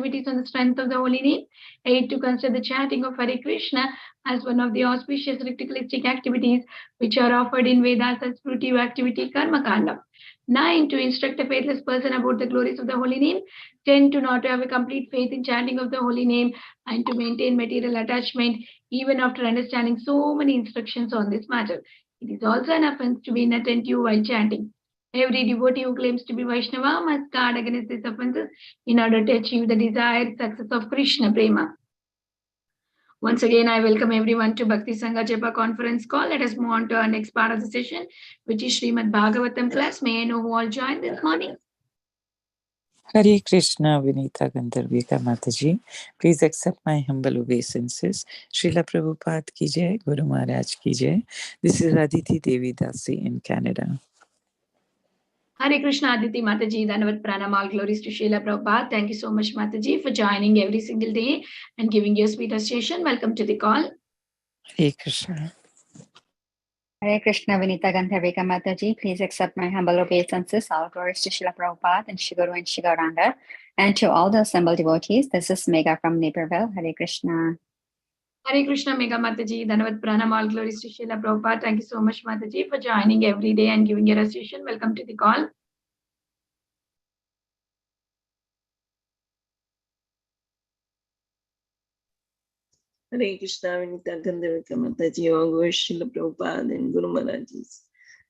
activities on the strength of the holy name. 8. To consider the chanting of Hare Krishna as one of the auspicious ritualistic activities which are offered in Vedas as fruitive activity Karma Kanda. 9. To instruct a faithless person about the glories of the holy name. 10. To not have a complete faith in chanting of the holy name and to maintain material attachment even after understanding so many instructions on this matter. It is also an offense to be inattentive while chanting. Every devotee who claims to be Vaishnava must guard against these offenses in order to achieve the desired success of Krishna Prema. Once again, I welcome everyone to Bhakti Sangha Japa conference call. Let us move on to our next part of the session, which is Srimad Bhagavatam class. May I know who all joined this morning? Hare Krishna, Vinita Gandharvika Mataji. Please accept my humble obeisances. Srila Prabhupada ki jai, Guru Maharaj ki jai. This is Aditi Devi Dasi in Canada. Hare Krishna, Aditi Mataji, Dhanavat Pranam, all glories to Srila Prabhupada. Thank you so much, Mataji, for joining every single day and giving your sweet association. Welcome to the call. Hare Krishna. Hare Krishna, Vinita Gandharvika Mataji. Please accept my humble obeisances. All glories to Srila Prabhupada and Shri Guru and Shri Gauranga. And to all the assembled devotees, this is Megha from Naperville. Hare Krishna. Hare Krishna, Megha Mataji, Dhanavat Pranam, all glories to Srila Prabhupada. Thank you so much, Mataji, for joining every day and giving your association. Welcome to the call. Hare Krishna, Vinita Gandharvika Mataji, all glories to Srila Prabhupada and Guru Maharajis.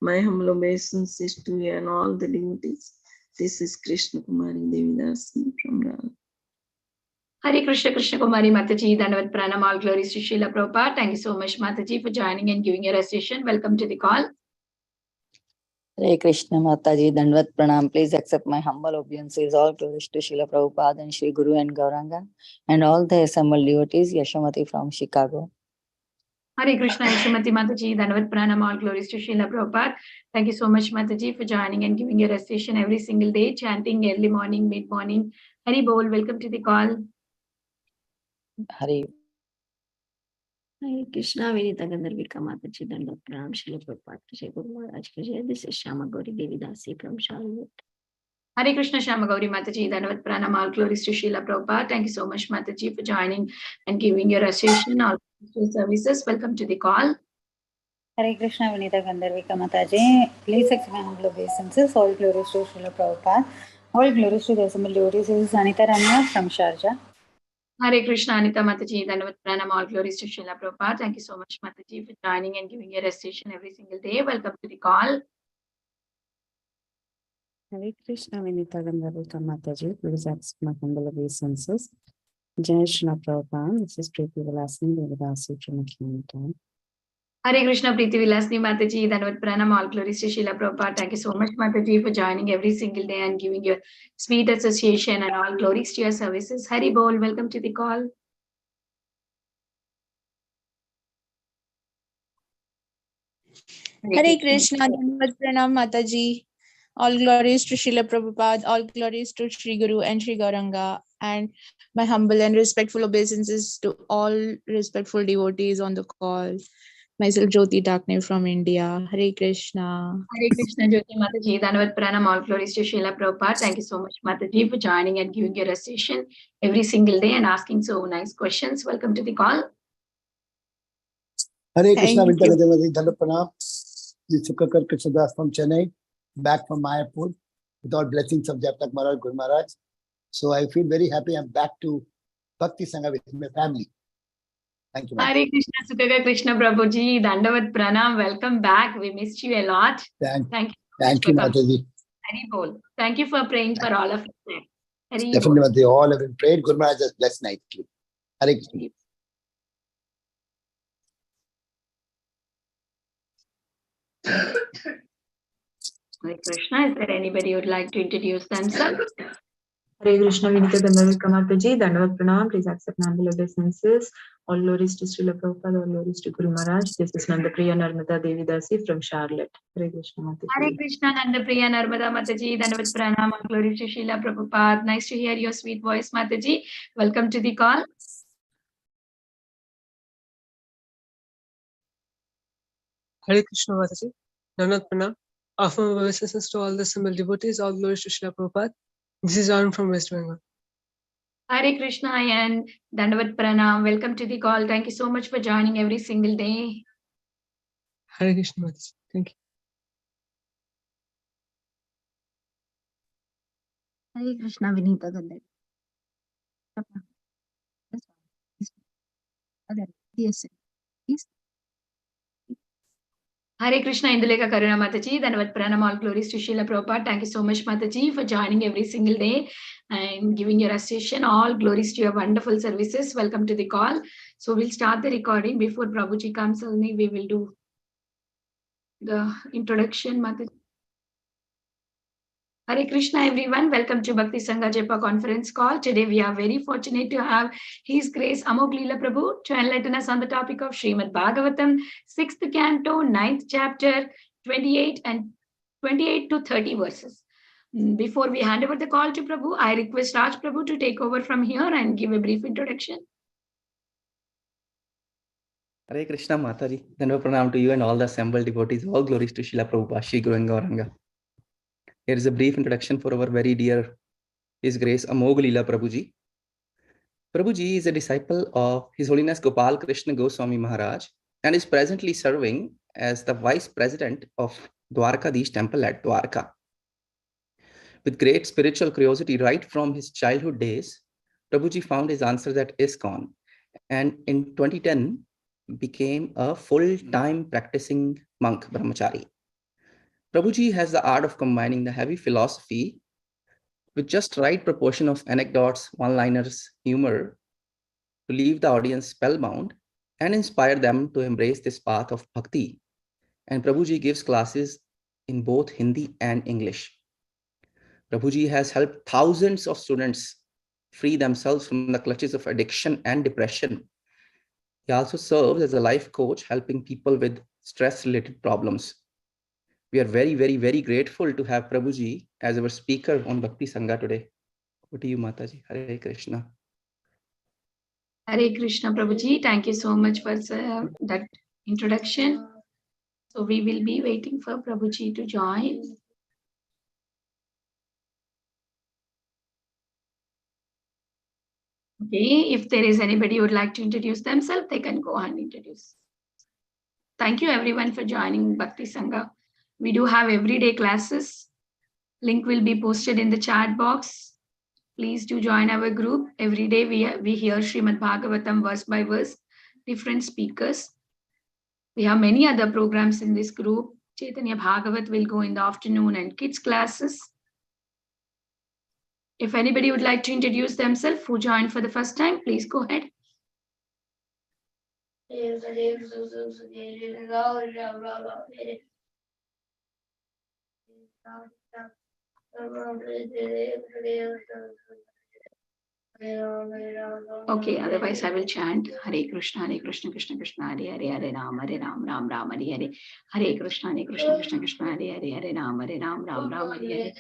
My humble obeisances to you and all the devotees. This is Krishna Kumari Devidasi from Lila. Hare Krishna, Krishna Kumari Mataji, Dhanavat Pranam, all glories to Srila Prabhupada. Thank you so much, Mataji, for joining and giving your association. Welcome to the call. Hare Krishna Mataji, Dandvat Pranam. Please accept my humble obeisances. All glories to Srila Prabhupada and Shri Guru and Gauranga and all the assembled devotees. Yashamati from Chicago. Hare Krishna, Yashamati Mataji, Dhanavat Pranam, all glories to Srila Prabhupada. Thank you so much, Mataji, for joining and giving your association every single day, chanting early morning, mid-morning. Hari Bol, welcome to the call. Hare Hare Krishna, Vinita Gandharvika Mataji, Dandvat Pranam, Srila Prabhupada, Shri Guru Maharaj ki jai. This is Shama Gauri Devi Dasi from Charlotte. Hare Krishna, Shama Gauri Mataji, Dhanavat Pranam, all glories to Srila Prabhupada. Thank you so much, Mataji, for joining and giving your association, all services. Welcome to the call. Hare Krishna, Vinita Gandharvika Mataji. Please accept my humble obeisances. All glories to Srila Prabhupada. All glories to the assembled devotees. This is Anita Rania from Sharjah. Hare Krishna, Anita Mataji, Dhanavat Pranam, all glories to Srila Prabhupada. Thank you so much, Mataji, for joining and giving your association every single day. Welcome to the call. Hare Krishna, Vinita Gandharvika Mataji. Please accept my humble obeisances. Jai Srila Prabhupada. This is Preeti Vilasini Devidasi from Canada. Hare Krishna, Preeti Vilasni Mataji, Dhanavat Pranam, all glories to Srila Prabhupada. Thank you so much, Mataji, for joining every single day and giving your sweet association and all glories to your services. Hari Bol, welcome to the call. Hare Krishna, Dhanavat Pranam Mataji. All glories to Srila Prabhupada, all glories to Shri Guru and Shri Gauranga, and my humble and respectful obeisances to all respectful devotees on the call. Myself, Jyoti Dakne from India. Hare Krishna. Hare Krishna, Jyoti Mataji, Dhanavat Pranam, all glories to Srila Prabhupada. Thank you so much, Mataji, for joining and giving your association every single day and asking so nice questions. Welcome to the call. Hare Krishna, Vinita Gandharvika Dhanavat Pranam. This is Sukakar Krishnadas from Chennai, back from Mayapur, with all blessings of Japtak Maharaj, Guru Maharaj. So I feel very happy I'm back to Bhakti Sangha with my family. Thank you, Hare Krishna, Sukakar Krishna Prabhuji, Dandavat Pranam. Welcome back. We missed you a lot. Thank you. Thank you, Mataji. Hari Bol. Thank you for praying for all of us. Definitely, Mataji. All have been prayed. Guru Maharaj has blessed nicely. Hare Krishna. Hare Krishna, is there anybody who would like to introduce themselves? Hare Krishna, Vinita Gandharvika Mataji, Dandavad Pranam. Please accept my humble obeisances. All glories to Srila Prabhupada, all glories to Guru Maharaj. This is Nandapriya Narmada Devi Dasi from Charlotte. Hare Krishna, Mataji. Hare Krishna, Nandapriya Narmada Mataji, Dandavad Pranam, all glories to Srila Prabhupada. Nice to hear your sweet voice, Mataji. Welcome to the call. Hare Krishna, Mataji, Dandavad Pranam. Offer my obeisances to all the assembled devotees, all glories to Srila Prabhupada. This is Arun from West Bengal. Hare Krishna and Dandavat Pranam. Welcome to the call. Thank you so much for joining every single day. Hare Krishna Mataji. Thank you. Hare Krishna Vinita Gandhi. Yes. Hare Krishna Induleka Karuna Mataji, Dandavat Pranam, all glories to Srila Prabhupada. Thank you so much, Mataji, for joining every single day and giving your association. All glories to your wonderful services. Welcome to the call. So we'll start the recording. Before Prabhuji comes, only we will do the introduction, Mataji. Hare Krishna, everyone. Welcome to Bhakti Sangha Japa conference call. Today we are very fortunate to have His Grace Amogh Lila Prabhu to enlighten us on the topic of Srimad Bhagavatam, 6th canto, 9th chapter, 28 to 30 verses. Before we hand over the call to Prabhu, I request Raj Prabhu to take over from here and give a brief introduction. Hare Krishna Mataji, Dandavat Pranam to you and all the assembled devotees. All glories to Srila Prabhupada, Shri Guru and Gauranga. Here is a brief introduction for our very dear His Grace Amogh Lila Prabhuji. Prabhuji is a disciple of His Holiness Gopal Krishna Goswami Maharaj and is presently serving as the Vice President of Dwarkadish Temple at Dwarka. With great spiritual curiosity right from his childhood days, Prabhuji found his answers at ISKCON and in 2010 became a full-time practicing monk, brahmachari. Prabhuji has the art of combining the heavy philosophy with just right proportion of anecdotes, one-liners, humor to leave the audience spellbound and inspire them to embrace this path of bhakti. And Prabhuji gives classes in both Hindi and English. Prabhuji has helped thousands of students free themselves from the clutches of addiction and depression. He also serves as a life coach, helping people with stress-related problems. We are very, very, very grateful to have Prabhuji as our speaker on Bhakti Sangha today. Over to you, Mataji. Hare Krishna. Hare Krishna Prabhuji. Thank you so much for that introduction. So we will be waiting for Prabhuji to join. Okay, if there is anybody who would like to introduce themselves, they can go and introduce. Thank you everyone for joining Bhakti Sangha. We do have everyday classes. Link will be posted in the chat box. Please do join our group. Every day we hear Srimad Bhagavatam verse by verse, different speakers. We have many other programs in this group. Chaitanya Bhagavat will go in the afternoon and kids classes. If anybody would like to introduce themselves who joined for the first time, please go ahead. Okay, otherwise I will chant Hare Krishna, Krishna Krishna, Hare Hare, Hare Ram, Ram Ram, Hare Hare. Hare Krishna, Krishna Krishna, Hare Hare, Hare Ram, Ram Ram, Hare Hare.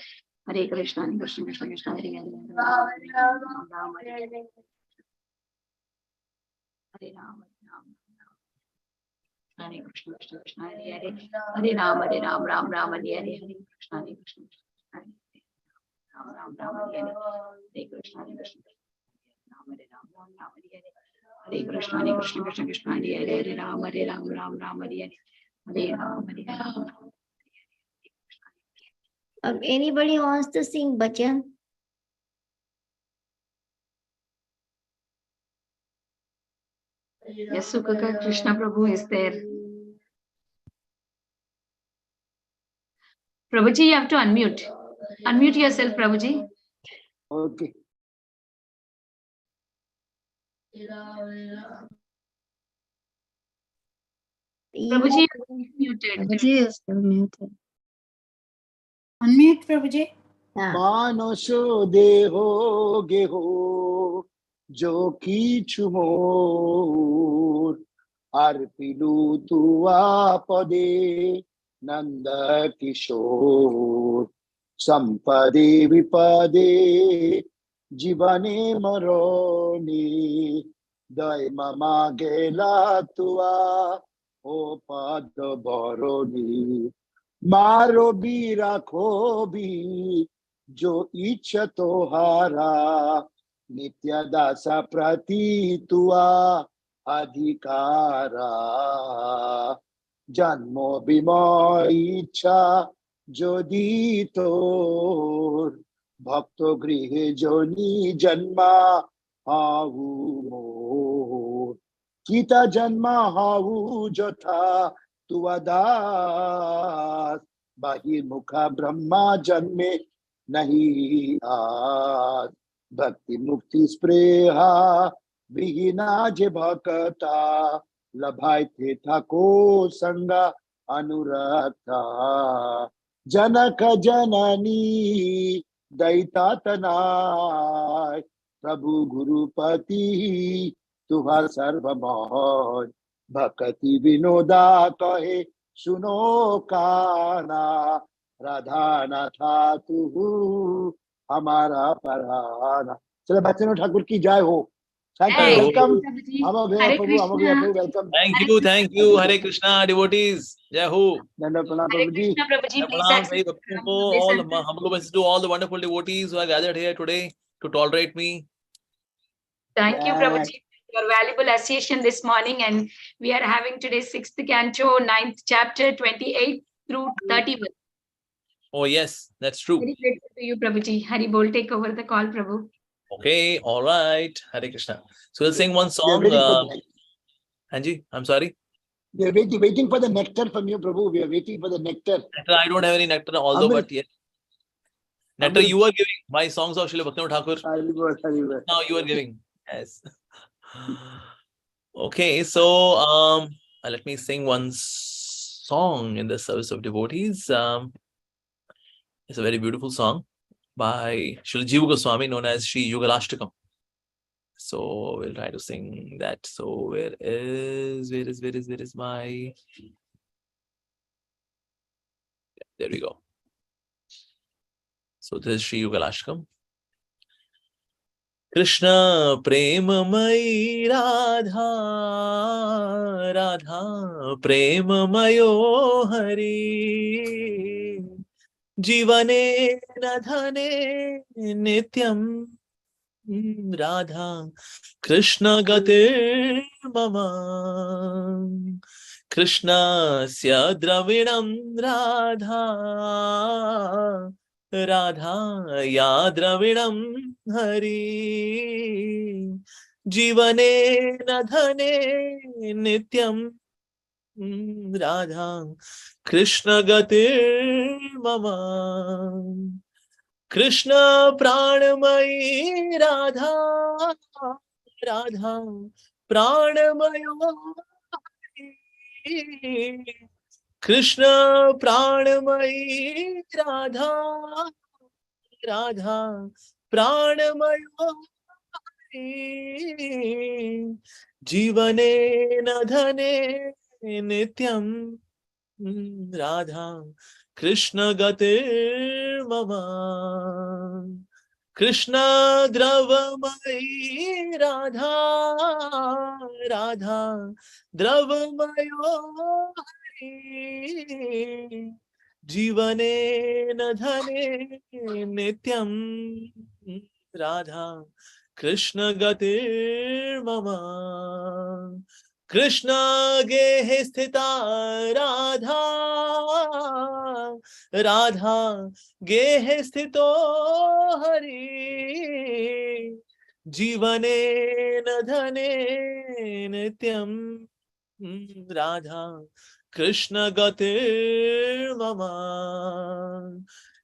Hare Krishna, Krishna Krishna, Hare Hare, Ram Ram, Hare Hare. Hare Ram, Hare Krishna, Krishna Hare Hare, Hare Ram, Ram Ram, Hare Hare. Hare Krishna, Krishna Ram Ram, Hare Hare. Hare Krishna, Krishna Hare Krishna, Krishna Hare Hare, Hare Ram, Ram Hare Hare. Hare Ram, Ram. Anybody wants to sing bhajan? Yes, Sukaka Krishna Prabhu is there. Prabhuji, you have to unmute. Unmute yourself, Prabhuji. Okay. Prabhuji, muted. Prabhuji is still muted. Unmute, Prabhuji. Manasho deho geho jo kichu mor arpilu tua pade nanda kishore sampade vipade jivane maroni dai mama gela tua o pad baroni मारो भी रखो भी जो इच्छा तोहारा नित्य दास प्रतीतुआ अधिकारा जन्मो बिमो इच्छा যদি তোর ভক্ত গৃহে জনি জন্মা হাউ মোর কিতা জন্মা হাউ যথা তুয়াদাস বাহির মুখা ব্রহ্মা জন্মে নাহি আস भक्ति मुक्ति स्प्रेहा विहीना जे भक्ता लभाय थे ठाको संगा अनुरक्ता जनक जननी दैता तनाय प्रभु गुरुपति तुहा सर्वमोहन भक्ति विनोदा कहे सुनो काना राधा नाथा तू हमारा पराना। चलो बच्चों ठाकुर की जय हो। Thank you. Hey, Welcome. Prabhuji. Amogh Hare Prabhu, Amogh Krishna. Prabhu, welcome. Thank you, Hare Krishna devotees. Jai Ho. Dandavat pranam Hare Prabhuji. Krishna, Prabhuji. Please Pranam, accept Sai the Bhakti humble ko, all obeisances. humble obeisances to all the wonderful devotees who are gathered here today to tolerate me. Thank you, Yes. Prabhuji, for your valuable association this morning. And we are having today's 6th canto, 9th chapter, 28 through 31. Oh, yes, that's true. Very grateful to you, Prabhuji. Hari Bol, take over the call, Prabhu. Okay, all right. Hare Krishna. So we'll sing one We are song. waiting for the, Anji, I'm sorry. we are waiting for the nectar from you, Prabhu. We are waiting for the nectar. Nectar, I don't have any nectar, although, but yes. Nectar you are giving. My songs of Srila Bhaktivinoda Thakur. Now you are giving. Yes. Okay, so let me sing one song in the service of devotees. It's a very beautiful song by Srila Jiva Goswami, known as Sri Yugalashtakam. So we'll try to sing that. So where is my... There we go. So this is Sri Yugalashtakam. Krishna Premamai Radha, Radha Premamayo Hari, Jivane Nadhane Nityam, Radha Krishna Gatir Mama, Krishna Sya Dravinam Radha, Radha ya Dravinam Hari, Jivane Nadhane Nityam, Radha Krishna Gatir Mama, Krishna Pranamayi Radha, Radha Pranamayo Hari, Krishna Pranamayi Radha, Radha Pranamayo Hari, Jivane Nadhane Nityam, Radha Krishna Gatir Mama, Krishna Dravamayi Radha, Radha Dravamayo Hari, Jivane Nadhane Nityam, Radha Krishna Gatir Mama, Krishna Gehe Sthita Radha, Radha Gehe Sthito Hari, Jivane Nadhane Nityam, Radha Krishna Gatir Mama,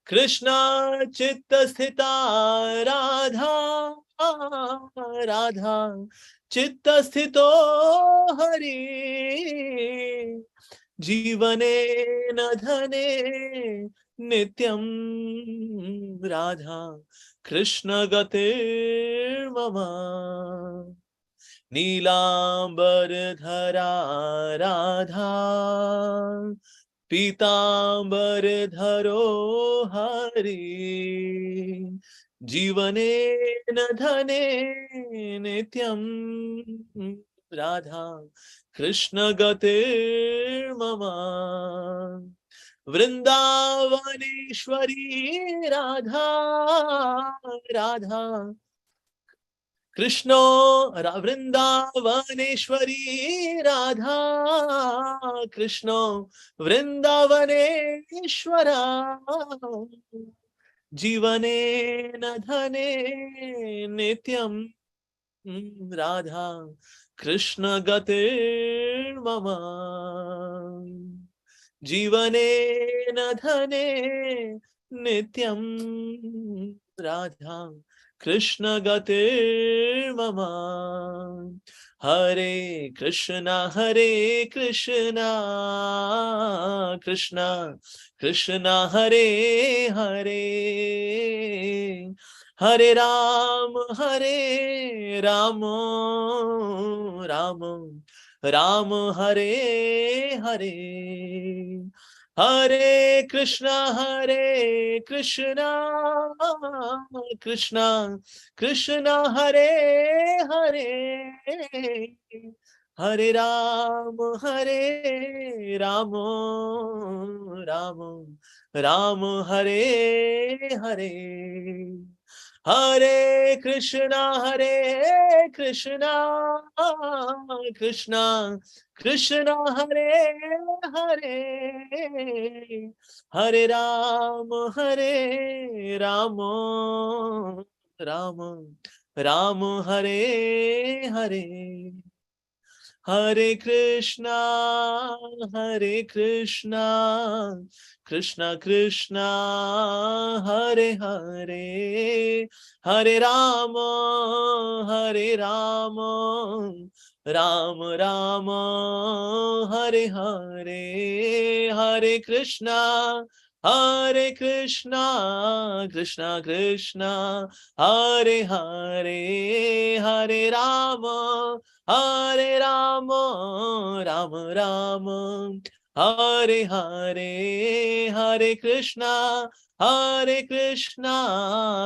Krishna Chitta Sthita Radha, Radha Chitta Sthito Hari, Jivane Nadhane Nityam, Radha Krishna Gatir Mama, Neelambar Dhara Radha, Pitambar Dharo Hari, Jivane Nadhane Nityam, Radha Krishna Gatir Mama, Vrindavaneshwari Radha, Radha Krishna Vrindavaneshwari Radha, Krishna Vrindavaneshwara, Jivane Nadhane Nityam Radha, Krishna Gatir Mama, Jivane Nadhane Nityam Radha, Krishna Gatir Mama. Hare Krishna, Krishna Krishna, Hare Hare, Hare Ram, Ram Ram, Hare Hare. Hare Krishna, Krishna Krishna, Hare Hare, Hare Ram, Ram Ram, Hare Hare. Hare Krishna, Krishna Krishna, Hare Hare, Hare Ram, Ram Ram, Hare Hare. Hare Krishna, Krishna Krishna, Hare Hare, Hare Rama, Ram Rama, Hare Hare, Hare Krishna, Krishna Krishna, Hare Hare, Hare Rama, Ram Ram, Hare Hare, Hare Krishna,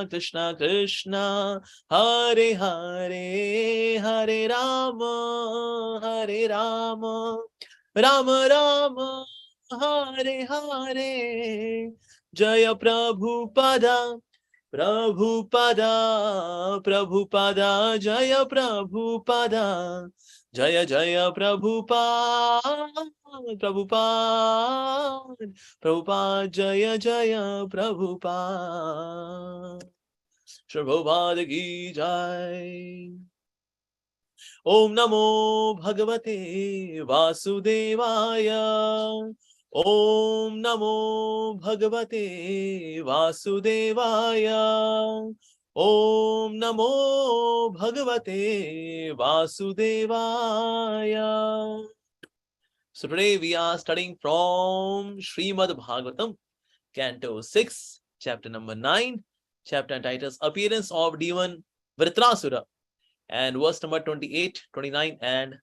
Krishna Krishna, Hare Hare, Hare Rama, Ram Ram, Hare Hare. Jaya Prabhupada, Prabhupada, Jaya Prabhupada, Jaya Jaya Prabhupada, Prabhupada, Jaya Jaya Prabhupada. Prabhupada ki jai. Om Namo Bhagavate Vasudevaya. Om Namo Bhagavate Vasudevaya. Om Namo Bhagavate Vasudevaya. So today we are studying from Srimad Bhagavatam, Canto 6, chapter number 9, chapter titles Appearance of Demon Vritrasura, and verse number 28, 29, and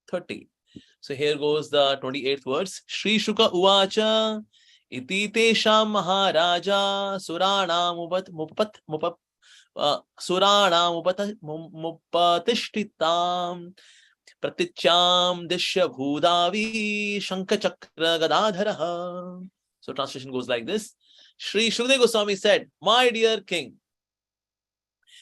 30. So here goes the 28th verse. Shri Shuka Uvacha Iti Tesham Maharaja Suranam Mupatishtitam Praticham Dishya Bhudavi Shankachakra Gadadharaha. So translation goes like this. Shri Shukadeva Goswami said, my dear king,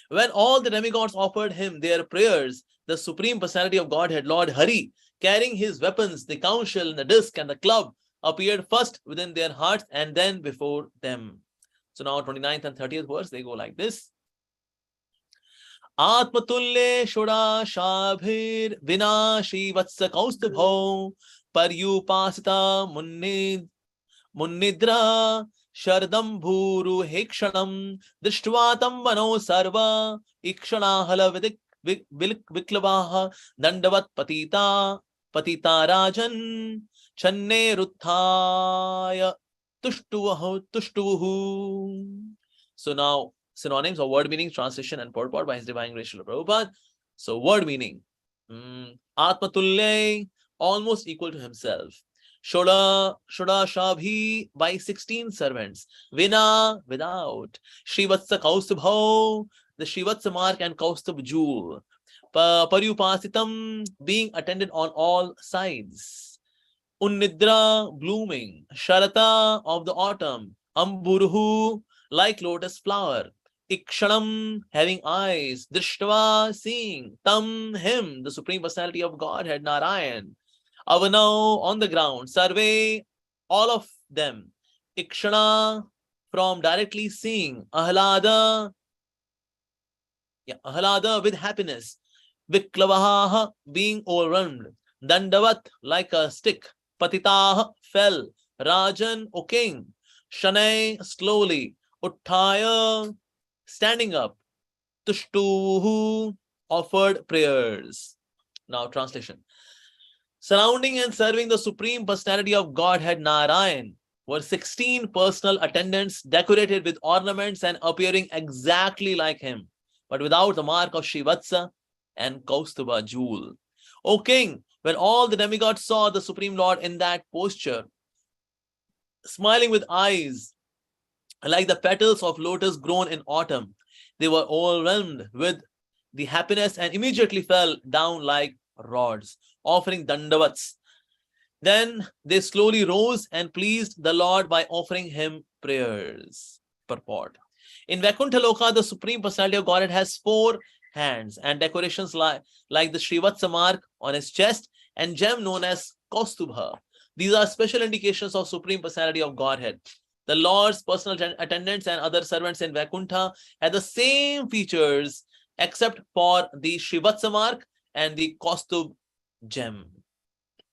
when all the demigods offered him their prayers, the Supreme Personality of Godhead, Lord Hari, carrying his weapons, the conch shell, the disc, and the club, appeared first within their hearts and then before them. So now 29th and 30th verse, they go like this. Atmatulye Shura Shabhir Vinashi Vatsa Kaustubho Paryupasita Munnidra Shardam Bhuru Hekshanam Drishtvatam Vano Sarva Ikshana Hala Viklavaha Dandavat Patita Rajan Channe Ruthaya Tushtuhu. So now synonyms or word meanings, translation and purport by His Divine Grace Srila Prabhupada. So word meaning, Atmatulle, almost equal to himself. Shoda Shabhi, by 16 servants. Vina, without. Shrivatsa Kaustubho, the Shrivatsa mark and Kaustubh jewel. Paryupasitam, being attended on all sides. Unnidra, blooming. Sharata, of the autumn. Amburhu, like lotus flower. Ikshanam, having eyes, Drishtva, seeing, Tam, him, the Supreme Personality of Godhead, Narayan, Avanau, on the ground, Sarve, all of them, Ikshana, from directly seeing, Ahlada, Ahlada with happiness, Viklavaha, being overwhelmed, Dandavat, like a stick, Patitaha, fell, Rajan, O king, Shanai, slowly, Uttaya, standing up, Tushtuhu, offered prayers. Now, translation. Surrounding and serving the Supreme Personality of Godhead Narayan were 16 personal attendants decorated with ornaments and appearing exactly like him, but without the mark of Shivatsa and Kaustuba jewel. O king, when all the demigods saw the Supreme Lord in that posture, smiling with eyes like the petals of lotus grown in autumn, they were overwhelmed with the happiness and immediately fell down like rods, offering dandavats. Then they slowly rose and pleased the Lord by offering him prayers. Purport. In Vaikuntha Loka, the Supreme Personality of Godhead has 4 hands and decorations like the Srivatsa mark on his chest and gem known as Kaustubha. These are special indications of Supreme Personality of Godhead. The Lord's personal attendants and other servants in Vaikuntha had the same features except for the Srivatsa mark and the Kaustubh gem.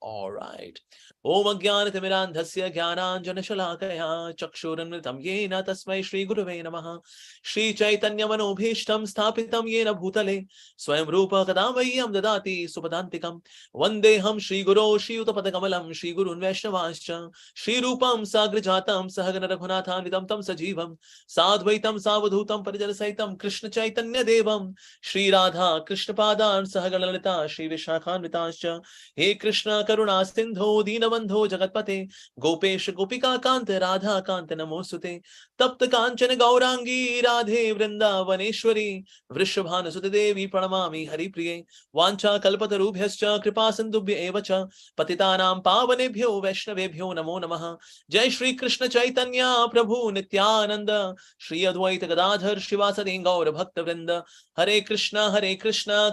All right. Om Ajnanatimirandhasya Jnananjanashalakaya Chakshurunmritam Yena Tasmai Shri Gurave Namaha Shri Chaitanya Manobhishtam Sthapitam Yena Bhutale Swayam Rupa Kadamayyam Dadati Supadantikam Vandeham Shri Guru Shri Utapatakamalam Shri Gurun Vaishnavascha Shri Rupam Sagrijatam Sahagana Raghunathan Vidam Tam Sajivam Sadvaitam Savadhutam Parijalasaitam Krishna Chaitanya Devam Shri Radha Krishna Padan Sahagana Lalita Shri Vishakhan Vitascha He Krishna Karuna Sindho Dinabandho Jagatpate Gopesh Gopika Kanta Radha Kanta Namosute Tapta Kanchana Gaurangi Radhe Vrindavaneshwari Vrishabhana Sute Devi Pranamami Hari Priye Vancha Kalpatarubhyascha Kripa Sindubhya Evacha Patitanam Pavanebhyo Vaishnavebhyo Namo Namaha Jai Shri Krishna Chaitanya Prabhu Nityananda Shri Advaita Gadadhar Shivasadi Gaura Bhakta Vrinda Hare Krishna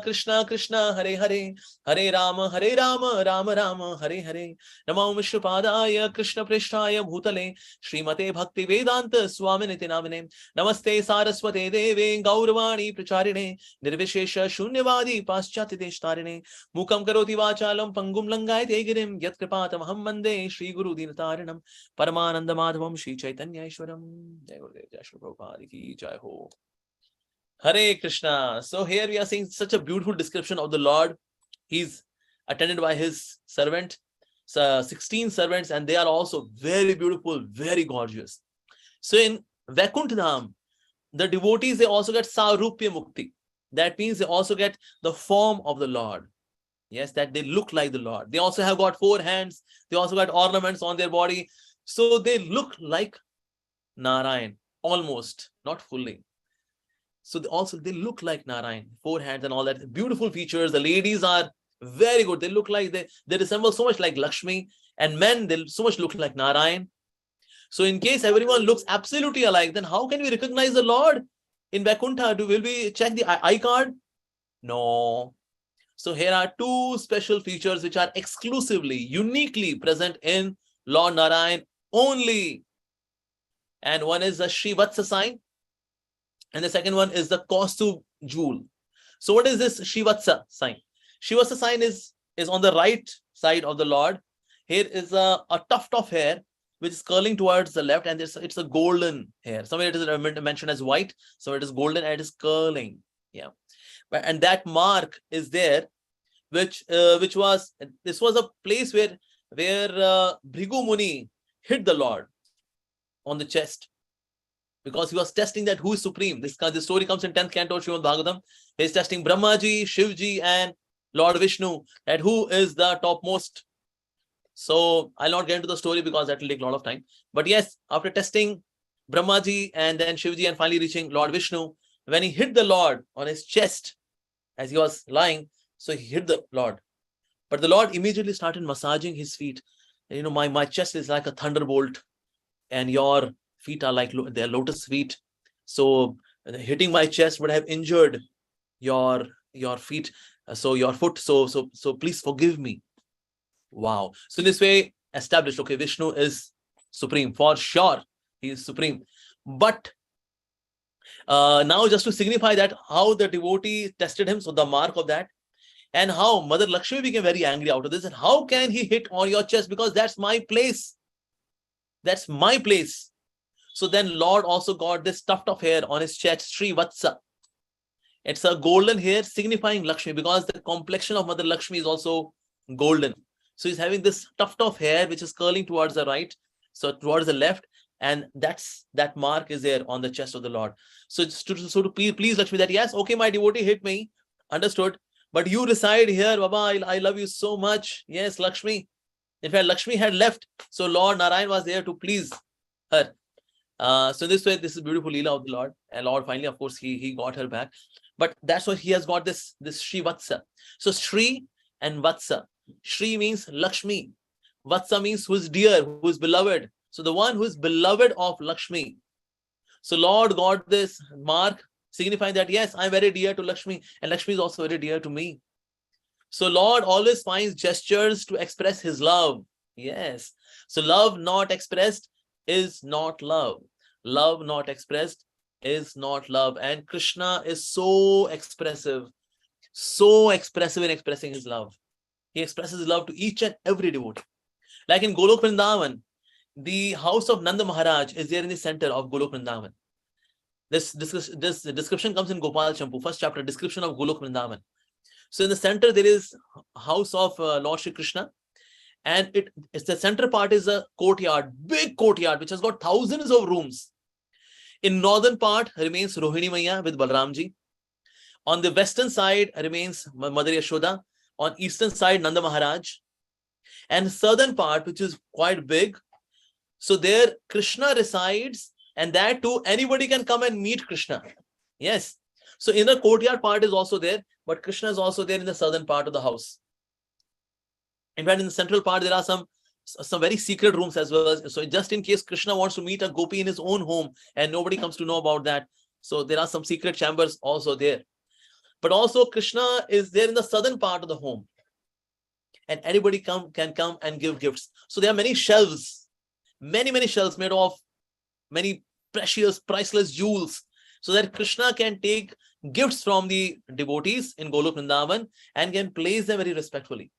Krishna Krishna Hare Hare Hare Rama Rama Rama Hare Hare Namo Vishnupadaya Krishna Prishtaya Bhutale Srimate Bhakti Vedanta Swaminiti Namine Namaste Saraswate Deve Gauravani Pracharine Nirvishesha Shunyavadi Paschati Deshtarine Mukam Karoti Vachalam Pangum Langai Tegirim Yat Kripatam Hammande Shri Guru Dinataranam Paramananda Madhavam Shri Chaitanya Ishwaram Jai Gurudev Jai Shri Prabhupada Ki Jai Ho. Hare Krishna. So here we are seeing such a beautiful description of the Lord. He's attended by his servant, 16 servants, and they are also very beautiful, very gorgeous. So in Vaikuntha, the devotees, they also get Sarupya Mukti. That means they also get the form of the Lord. Yes, that they look like the Lord. They also have got 4 hands. They also got ornaments on their body. So they look like Narayan, almost, not fully. So they look like Narayan, 4 hands and all that. Beautiful features. The ladies are very good. They look like they resemble so much like Lakshmi, and men, they so much look like Narayan. So in case everyone looks absolutely alike, then how can we recognize the Lord in Vaikuntha? Will we check the eye card? No. So here are 2 special features which are exclusively, uniquely present in Lord Narayan only. And one is the Srivatsa sign, and the second one is the Kaustubh jewel. So what is this Srivatsa sign? Srivatsa sign is on the right side of the Lord. Here is a tuft of hair which is curling towards the left, and it's a golden hair. Somewhere it is mentioned as white, so it is golden and it is curling. Yeah, and that mark is there, which was a place where Bhrigu Muni hit the Lord on the chest, because he was testing that who is supreme. This story comes in 10th canto Srimad Bhagavatam. He is testing Brahmaji, Shivji, and Lord Vishnu, that who is the topmost. So I'll not get into the story because that will take a lot of time. But yes, after testing Brahmaji and then Shivji and finally reaching Lord Vishnu, when he hit the Lord on his chest as he was lying, so he hit the Lord. But the Lord immediately started massaging his feet. You know, my chest is like a thunderbolt, and your feet are like they're lotus feet. So hitting my chest would have injured your feet, so your foot. So please forgive me. Wow. So in this way, established, okay, Vishnu is supreme for sure. He is supreme. But now just to signify that, how the devotee tested him, so the mark of that, and how Mother Lakshmi became very angry out of this, and how can he hit on your chest, because that's my place. That's my place. So then Lord also got this tuft of hair on his chest, Sri Vatsa. It's a golden hair signifying Lakshmi, because the complexion of Mother Lakshmi is also golden. So he's having this tuft of hair which is curling towards the right, so towards the left, and that mark is there on the chest of the Lord. So to please Lakshmi that, yes, okay, my devotee hit me, understood, but you reside here, Baba, I love you so much. Yes, Lakshmi. In fact, Lakshmi had left, so Lord Narayan was there to please her. So this way, this is beautiful Lila of the Lord, and Lord finally, of course, he got her back. But that's why he has got this Sri Vatsa. So Sri and Vatsa. Sri means Lakshmi. Vatsa means who is dear, who is beloved. So the one who is beloved of Lakshmi. So Lord got this mark signifying that, yes, I'm very dear to Lakshmi, and Lakshmi is also very dear to me. So Lord always finds gestures to express his love. Yes. So love not expressed is not love. Love not expressed is not love. And Krishna is so expressive in expressing his love. He expresses his love to each and every devotee. Like in Golok Vrindavan, the house of Nanda Maharaj is there in the center of Golok Vrindavan. This description comes in Gopal Champu, first chapter, description of Golok Vrindavan. So in the center, there is house of Lord Shri Krishna. And it's the center part is a courtyard, big courtyard, which has got thousands of rooms. In northern part remains Rohini Maiya with Balramji. On the western side remains Mother Yashoda. On eastern side, Nanda Maharaj. And southern part, which is quite big. So there Krishna resides, and that too, anybody can come and meet Krishna. Yes. So inner courtyard part is also there, but Krishna is also there in the southern part of the house. In fact, in the central part, there are some very secret rooms as well. So just in case Krishna wants to meet a gopi in his own home and nobody comes to know about that, so there are some secret chambers also there. But also Krishna is there in the southern part of the home, and anybody can come and give gifts. So there are many shelves, many shelves made of many precious, priceless jewels, so that Krishna can take gifts from the devotees in Golok Vrindavan and can place them very respectfully.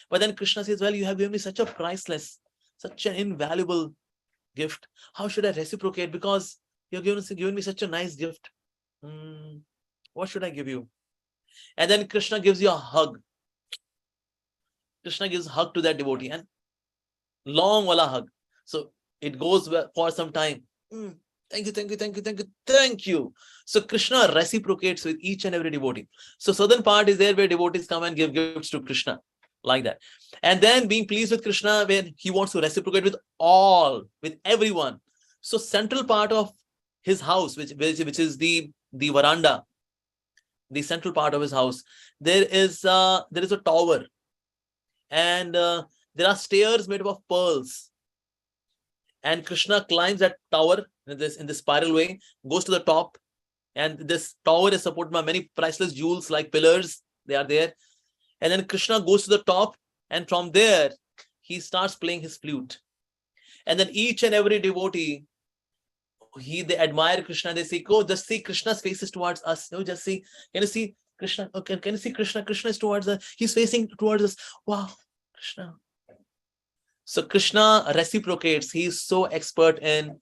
But then Krishna says, well, you have given me such a priceless, such an invaluable gift. How should I reciprocate? Because you've given me such a nice gift. What should I give you? And then Krishna gives you a hug. Krishna gives a hug to that devotee, and long wala hug. So it goes for some time. Thank you. So Krishna reciprocates with each and every devotee. So southern part is there where devotees come and give gifts to Krishna, like that. And then being pleased with Krishna, where he wants to reciprocate with all, with everyone. So central part of his house, which is the veranda, the central part of his house, there is a tower, and there are stairs made up of pearls. And Krishna climbs that tower in this spiral way, goes to the top, and this tower is supported by many priceless jewels like pillars. They are there. And then Krishna goes to the top, and from there he starts playing his flute. And then each and every devotee, they admire Krishna. They say, "Oh, just see Krishna's face is towards us. No, just see. Can you see Krishna? Okay, can you see Krishna? Krishna is towards us. He's facing towards us. Wow, Krishna." So Krishna reciprocates. He is so expert in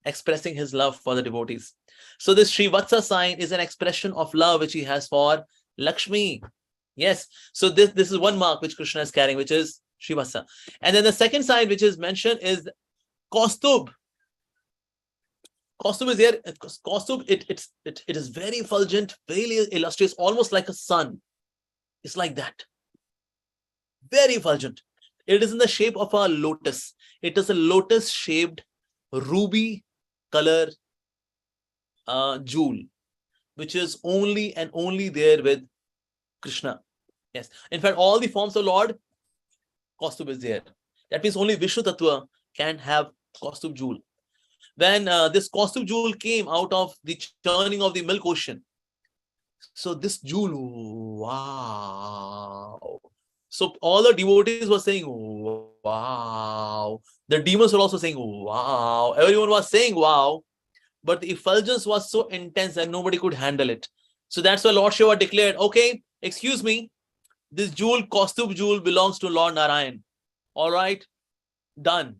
expressing his love for the devotees. So this Sri Vatsa sign is an expression of love which he has for Lakshmi. Yes. So this is one mark which Krishna is carrying, which is Sri Vatsa. And then the second sign which is mentioned is Kaustubh. Kaustubh is here. Kaustubh, it is very effulgent, very illustrious, almost like a sun. It's like that. Very effulgent. It is in the shape of a lotus. It is a lotus-shaped ruby color jewel, which is only and only there with Krishna. Yes. In fact, all the forms of Lord, Kaustubh is there. That means only Vishnu Tattva can have Kaustubh jewel. when this Kaustubh jewel came out of the churning of the milk ocean. So this jewel, wow. So all the devotees were saying, wow. The demons were also saying, wow. Everyone was saying, wow. But the effulgence was so intense that nobody could handle it. So that's why Lord Shiva declared, okay, excuse me, this jewel, Kaustubh jewel, belongs to Lord Narayan. All right, done.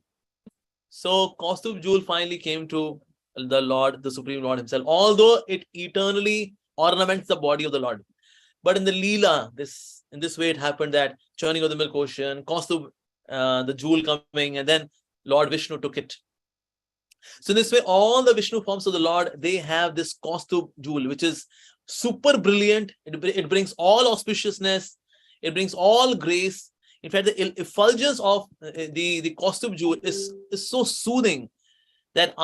So Kaustubh jewel finally came to the Lord, the Supreme Lord himself, although it eternally ornaments the body of the Lord. But in the Lila, in this way it happened that churning of the milk ocean, Kaustubh, the jewel coming, and then Lord Vishnu took it. So in this way, all the Vishnu forms of the Lord, they have this Kaustubh jewel, which is super brilliant. It brings all auspiciousness. It brings all grace. In fact, the effulgence of the Kaustubh jewel is so soothing that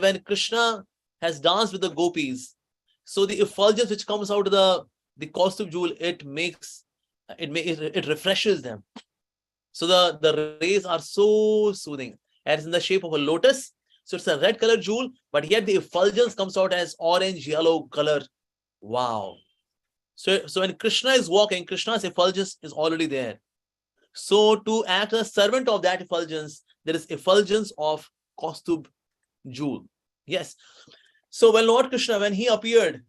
when Krishna has danced with the gopis, so the effulgence which comes out of the Kaustubh jewel, it refreshes them. So the rays are so soothing. And it's in the shape of a lotus. So it's a red color jewel, but yet the effulgence comes out as orange, yellow color. Wow. So when Krishna is walking, Krishna's effulgence is already there. So to act as a servant of that effulgence, there is effulgence of Kaustubh jewel. Yes. So when Lord Krishna, when he appeared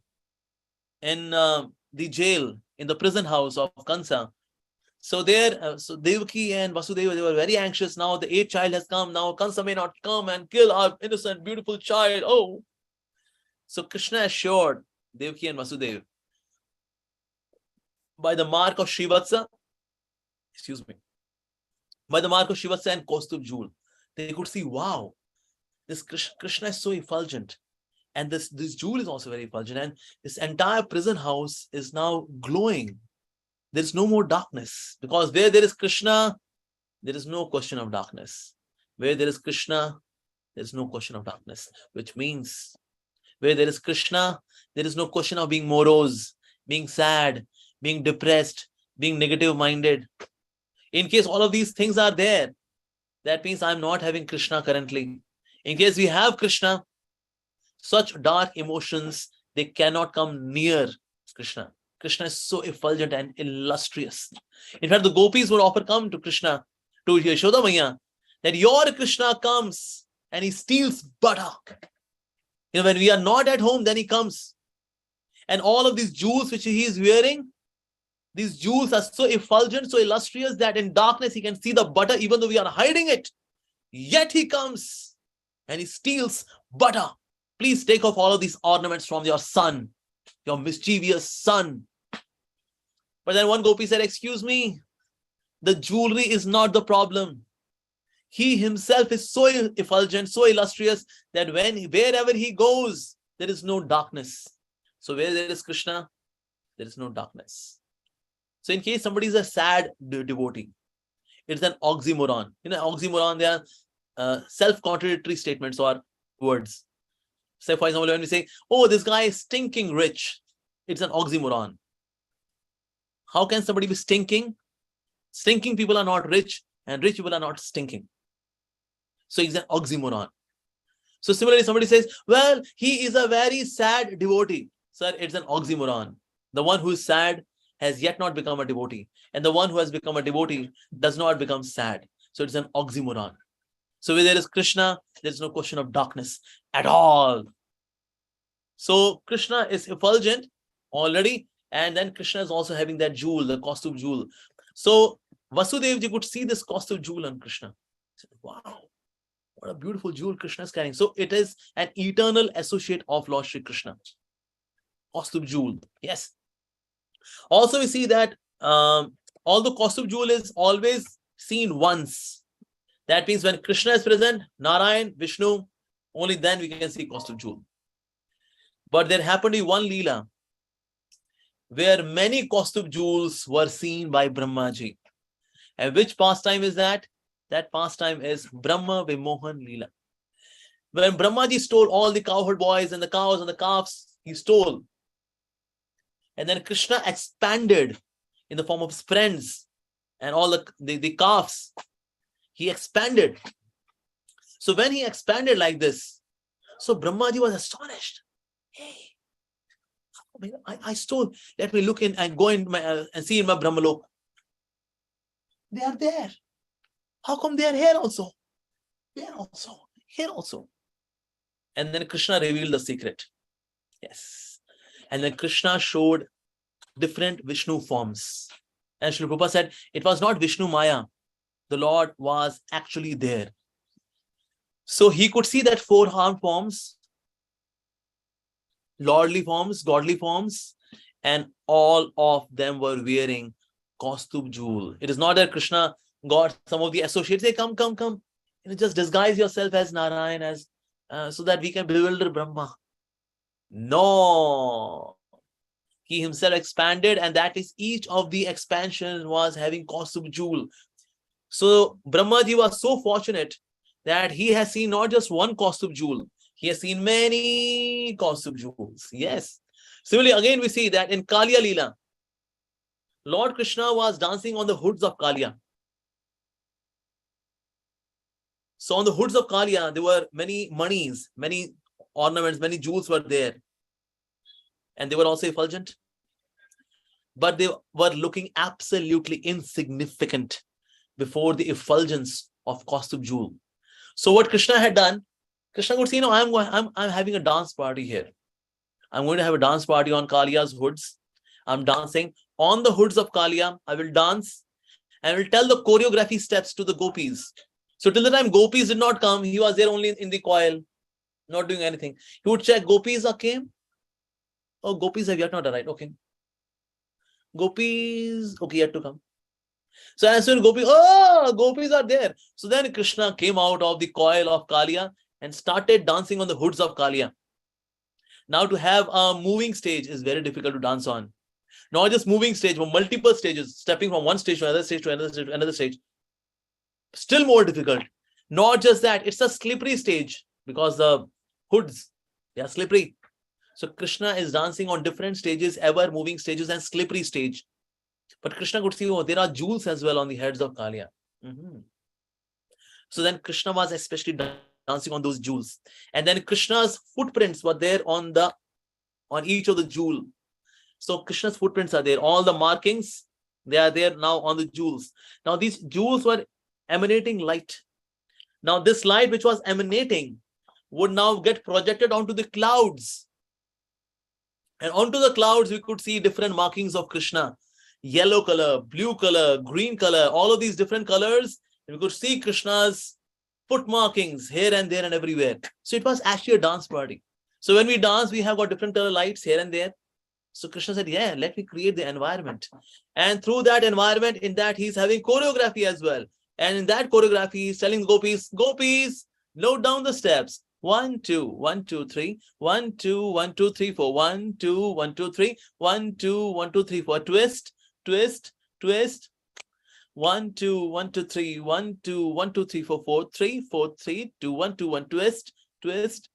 in the jail, in the prison house of Kansa, so there, so Devaki and Vasudeva, they were very anxious. Now the 8th child has come. Now Kansa may not come and kill our innocent, beautiful child. Oh. So Krishna assured Devaki and Vasudeva, by the mark of Shrivatsa, by the mark of Shrivatsa and Kaustubh jewel, they could see, wow, this Krishna is so effulgent. And this jewel is also very effulgent. And this entire prison house is now glowing. There's no more darkness, because where there is Krishna, there is no question of darkness. Where there is Krishna, there is no question of darkness, which means where there is Krishna, there is no question of being morose, being sad, being depressed, being negative-minded. In case all of these things are there, that means I'm not having Krishna currently. In case we have Krishna, such dark emotions, they cannot come near Krishna. Krishna is so effulgent and illustrious. In fact, the gopis would often come to Krishna, to Yashoda Maya, that your Krishna comes and he steals butter. When we are not at home, then he comes. And all of these jewels which he is wearing, these jewels are so effulgent, so illustrious that in darkness he can see the butter even though we are hiding it. Yet he comes and he steals butter. Please take off all of these ornaments from your son, your mischievous son. But then one gopi said, excuse me, the jewelry is not the problem. He himself is so effulgent, so illustrious that wherever he goes, there is no darkness. So where there is Krishna, there is no darkness. So in case somebody is a sad devotee, it's an oxymoron. Oxymoron, they are self-contradictory statements or words. Say, for example, when we say, oh, this guy is stinking rich, it's an oxymoron. How can somebody be stinking? Stinking people are not rich, and rich people are not stinking. So it's an oxymoron. So similarly, somebody says, well, he is a very sad devotee. Sir, it's an oxymoron. The one who is sad has yet not become a devotee. And the one who has become a devotee does not become sad. So it's an oxymoron. So where there is Krishna, there's no question of darkness at all. So Krishna is effulgent already. And then Krishna is also having that jewel, the Kaustubh jewel. So Vasudevji could see this Kaustubh jewel on Krishna. He said, wow, what a beautiful jewel Krishna is carrying. So it is an eternal associate of Lord Shri Krishna. Kaustubh jewel. Yes. Also we see that although Kaustubh jewel is always seen once, that means when Krishna is present, Narayan, Vishnu, only then we can see Kaustubh jewel. But there happened to be one Lila where many Kaustubh jewels were seen by Brahmaji. And which pastime is that? That pastime is Brahma Vimohan Lila. When Brahmaji stole all the cowherd boys and the cows and the calves, he stole. And then Krishna expanded in the form of his friends and all the calves. He expanded. So when he expanded like this, So Brahmaji was astonished. Hey, I stole. Let me look in and go in my and see in my Brahmalok. They are there. How come they are here also? There also. Here also. And then Krishna revealed the secret. Yes. And then Krishna showed different Vishnu forms. And Srila Prabhupada said, it was not Vishnu Maya. The Lord was actually there. So he could see that four-armed forms, lordly forms, godly forms, and all of them were wearing Kaustubh jewel. It is not that Krishna got some of the associates, say, come. Just disguise yourself as Narayan, as so that we can bewilder Brahma. No. He himself expanded, and that is each of the expansions was having Kaustubh jewel. So Brahmaji was so fortunate that he has seen not just one Kaustubh jewel, he has seen many Kaustubh jewels. Yes. Similarly, again we see that in Kaliya Lila, Lord Krishna was dancing on the hoods of Kaliya. So on the hoods of Kaliya, there were many manis, many ornaments, many jewels were there. And they were also effulgent. But they were looking absolutely insignificant before the effulgence of Kaustubh jewel. So what Krishna had done, Krishna would say, I'm having a dance party here. I'm going to have a dance party on Kaliya's hoods. I'm dancing on the hoods of Kaliya. I will dance and will tell the choreography steps to the gopis. So till the time gopis did not come, he was there only in the coil, not doing anything. He would check, gopis came. Oh, gopis have yet not arrived. Okay. Gopis, okay, yet to come. So as soon as gopis are there. So then Krishna came out of the coil of Kaliya and started dancing on the hoods of Kaliya. Now to have a moving stage is very difficult to dance on. Not just moving stage, but multiple stages, stepping from one stage to another stage to another stage to another stage. Still more difficult. Not just that, it's a slippery stage because the hoods, they are slippery. So Krishna is dancing on different stages, ever moving stages and slippery stage. But Krishna could see, there are jewels as well on the heads of Kaliya. So then Krishna was especially dancing on those jewels. And then Krishna's footprints were there on each of the jewel. So Krishna's footprints are there. All the markings, they are there now on the jewels. Now these jewels were emanating light. Now this light which was emanating would now get projected onto the clouds. And onto the clouds, we could see different markings of Krishna. Yellow color, blue color, green color, all of these different colors. And we could see Krishna's foot markings here and there and everywhere. So it was actually a dance party. So when we dance, we have got different color lights here and there. So Krishna said, yeah, let me create the environment. And through that environment, in that he's having choreography as well. And in that choreography, he's telling gopis, note down the steps. 1, 2, 1, 2, 3, 1, 2, 1, 2, 3, 4, 1, 2, 1, 2, 3, 1, 2, 1, 2, 3, 4, twist, twist, twist. 1, 2, 1, 2, 3, 1, 2, 1, 2, 3, 4, 4, 3, 4, 3, 2, 1, 2, 1, twist, twist.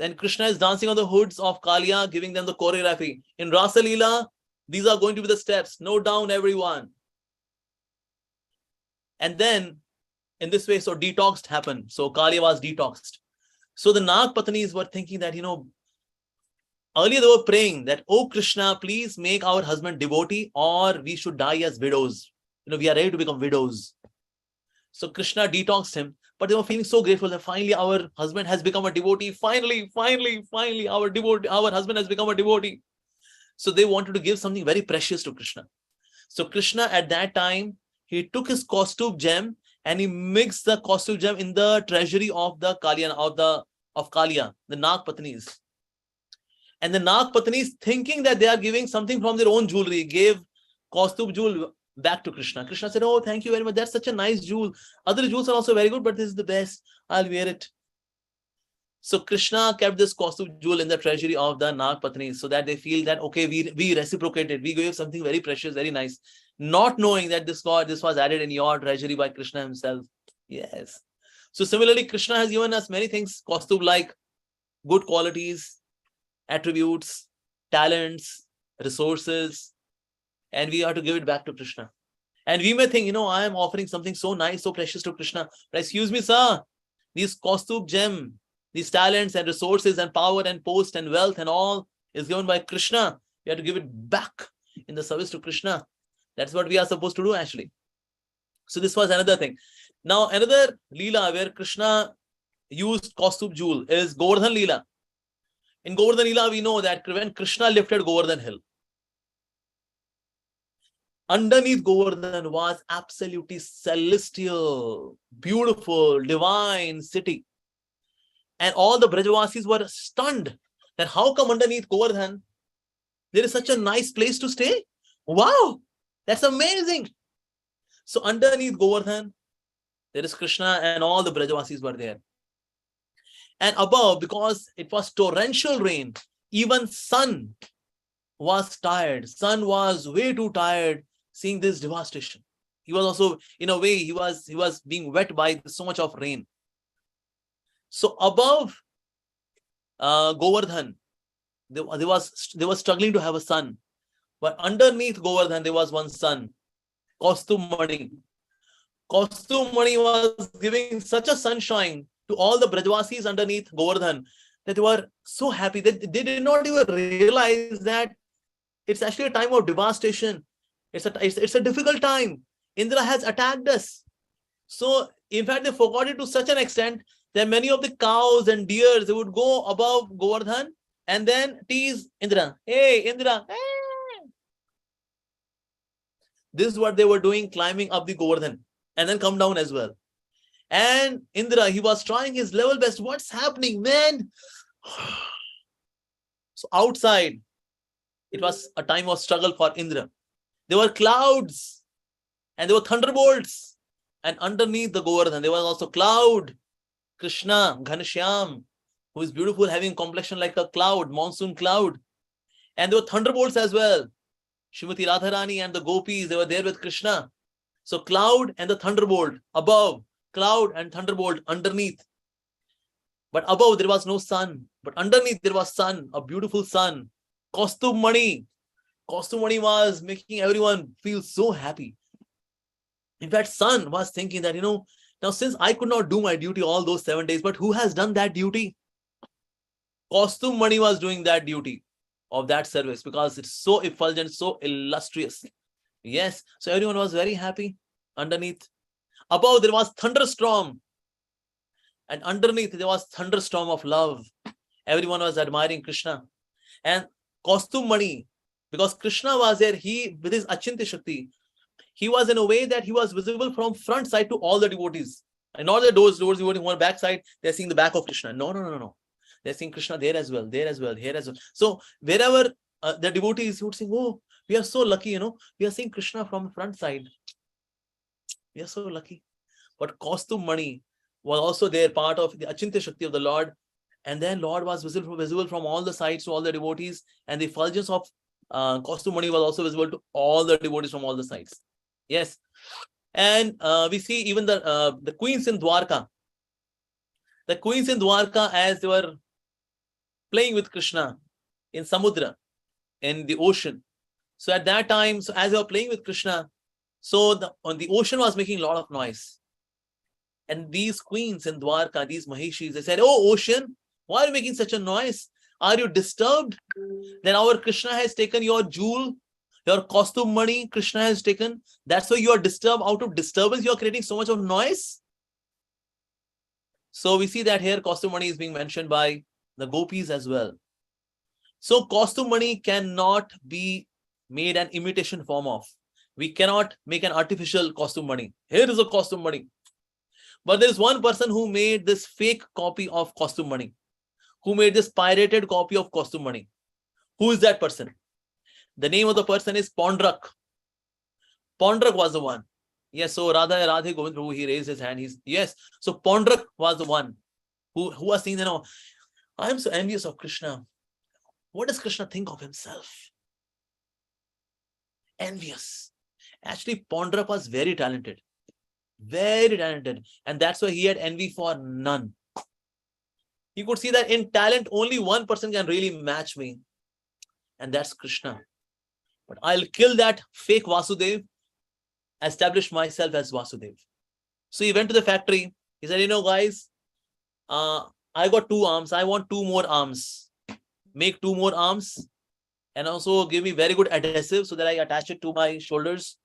And Krishna is dancing on the hoods of Kaliya, giving them the choreography. In Rasa Lila, these are going to be the steps. Note down, everyone. And then, in this way, so detoxed happened. So Kaliya was detoxed. So the Nag Patnis were thinking that, earlier they were praying that, oh Krishna, please make our husband devotee or we should die as widows. We are ready to become widows. So Krishna detoxed him, but they were feeling so grateful that finally our husband has become a devotee. Finally, our husband has become a devotee. So they wanted to give something very precious to Krishna. So Krishna at that time, he took his Kaustubh gem and he mixed the Kaustubh gem in the treasury of the Kaliya, of Kaliya, the Nag Patnis. And the Nag Patnis, thinking that they are giving something from their own jewelry, gave Kaustubh jewel back to Krishna. Krishna said, oh, thank you very much. That's such a nice jewel. Other jewels are also very good, but this is the best. I'll wear it. So Krishna kept this Kaustubh jewel in the treasury of the Nag Patnis so that they feel that, okay, we reciprocated. We gave something very precious, very nice. Not knowing that this was added in your treasury by Krishna himself. Yes. So similarly, Krishna has given us many things, Kaustubh, like good qualities, attributes, talents, resources, and we are to give it back to Krishna. And we may think, I am offering something so nice, so precious to Krishna. But excuse me, sir, these Kaustubh gem, these talents and resources and power and post and wealth and all is given by Krishna. We have to give it back in the service to Krishna. That's what we are supposed to do actually. So this was another thing. Now another Lila where Krishna used costume jewel is Govardhan Lila. In Govardhan Lila, we know that when Krishna lifted Govardhan hill, underneath Govardhan was absolutely celestial, beautiful, divine city. And all the Brajavasis were stunned that how come underneath Govardhan there is such a nice place to stay? Wow, that's amazing. So underneath Govardhan, there is Krishna and all the Brajavasis were there. And above, because it was torrential rain, even sun was tired. Sun was way too tired seeing this devastation. He was also, in a way, he was being wet by so much of rain. So above Govardhan, they were struggling to have a sun. But underneath Govardhan, there was one sun, Kaustubh Mani. Kaustubh Mani was giving such a sunshine to all the Brajavasis underneath Govardhan that they were so happy that they did not even realize that it's actually a time of devastation. It's a difficult time. Indra has attacked us. So, in fact, they forgot it to such an extent that many of the cows and deers, they would go above Govardhan and then tease Indra. Hey, Indra. Hey. This is what they were doing, climbing up the Govardhan and then come down as well. And Indra, he was trying his level best. What's happening, man? So outside, it was a time of struggle for Indra. There were clouds and there were thunderbolts. And underneath the Govardhan, there was also cloud. Krishna, Ghanshyam, who is beautiful, having complexion like a cloud, monsoon cloud. And there were thunderbolts as well. Srimati Radharani and the gopis, they were there with Krishna. So cloud and the thunderbolt above, cloud and thunderbolt underneath. But above there was no sun. But underneath there was sun, a beautiful sun. Kaustubh Mani. Kaustubh Mani was making everyone feel so happy. In fact, sun was thinking that, now since I could not do my duty all those 7 days, but who has done that duty? Kaustubh Mani was doing that duty of that service because it's so effulgent, so illustrious. Yes, so everyone was very happy underneath. Above there was thunderstorm. And underneath there was thunderstorm of love. Everyone was admiring Krishna. And Kaustubh Mani, because Krishna was there, he, with his Achintya Shakti, he was in a way that he was visible from front side to all the devotees. And not that those devotees who were back side, they're seeing the back of Krishna. No. They're seeing Krishna there as well, here as well. So wherever the devotees would sing, oh, we are so lucky, we are seeing Krishna from front side. We are so lucky. But Kaustubh Mani was also there, part of the Achintya Shakti of the Lord. And then Lord was visible from all the sides to all the devotees. And the effulgence of Kaustubh Mani was also visible to all the devotees from all the sides. Yes. And we see even the queens in Dwarka. The queens in Dwarka, as they were playing with Krishna in Samudra, in the ocean. So at that time, so as they were playing with Krishna, so the ocean was making a lot of noise. And these queens in Dwarka, these Maheshis, they said, oh, ocean, why are you making such a noise? Are you disturbed? Then our Krishna has taken your jewel, your Kaustubh Mani, Krishna has taken. That's why you are disturbed. Out of disturbance, you are creating so much of noise. So we see that here Kaustubh Mani is being mentioned by the gopis as well. So Kaustubh Mani cannot be made an imitation form of. We cannot make an artificial Kaustubh Mani. Here is a Kaustubh Mani. But there is one person who made this fake copy of Kaustubh Mani, who made this pirated copy of Kaustubh Mani. Who is that person? The name of the person is Pondrak. Pondrak was the one. Yes, so Radhe Govind Prabhu, he raised his hand. Yes, so Pondrak was the one who was saying, I am so envious of Krishna. What does Krishna think of himself? Envious. Actually, Pondrak was very talented. Very talented. And that's why he had envy for none. He could see that in talent, only one person can really match me. And that's Krishna. But I'll kill that fake Vasudev, establish myself as Vasudev. So he went to the factory. He said, guys, I got 2 arms. I want 2 more arms. Make 2 more arms and also give me very good adhesive so that I attach it to my shoulders.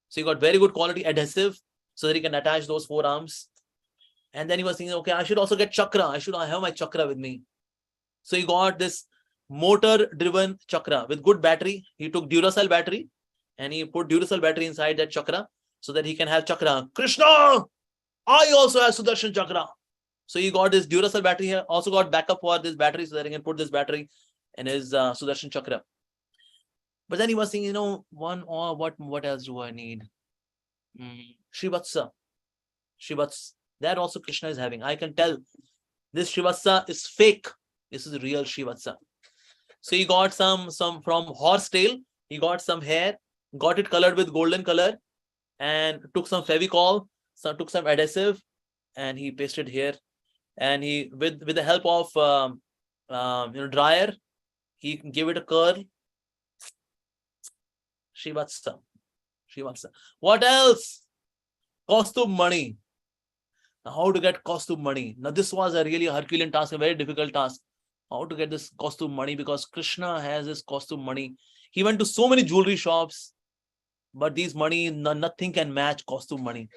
So he got very good quality adhesive so that he can attach those 4 arms. And then he was thinking, okay, I should also get chakra. I should have my chakra with me. So he got this motor-driven chakra with good battery. He took Duracell battery and he put Duracell battery inside that chakra so that he can have chakra. Krishna, I also have Sudarshan chakra. So he got this Duracell battery here, also got backup for this battery so that he can put this battery in his Sudarshan chakra. But then he was thinking, what else do I need? Shrivatsa. That also Krishna is having. I can tell this Shrivatsa is fake. This is real Shrivatsa. So he got some from horse tail. He got some hair, got it colored with golden color, and took some Fevicol, took some adhesive, and he pasted here. And he, with the help of dryer, he gave it a curl. Shrivatsa. What else? Costume money. Now, how to get costume money? Now, this was a really Herculean task, a very difficult task. How to get this costume money? Because Krishna has this costume money. He went to so many jewelry shops, but these money, nothing can match costume money.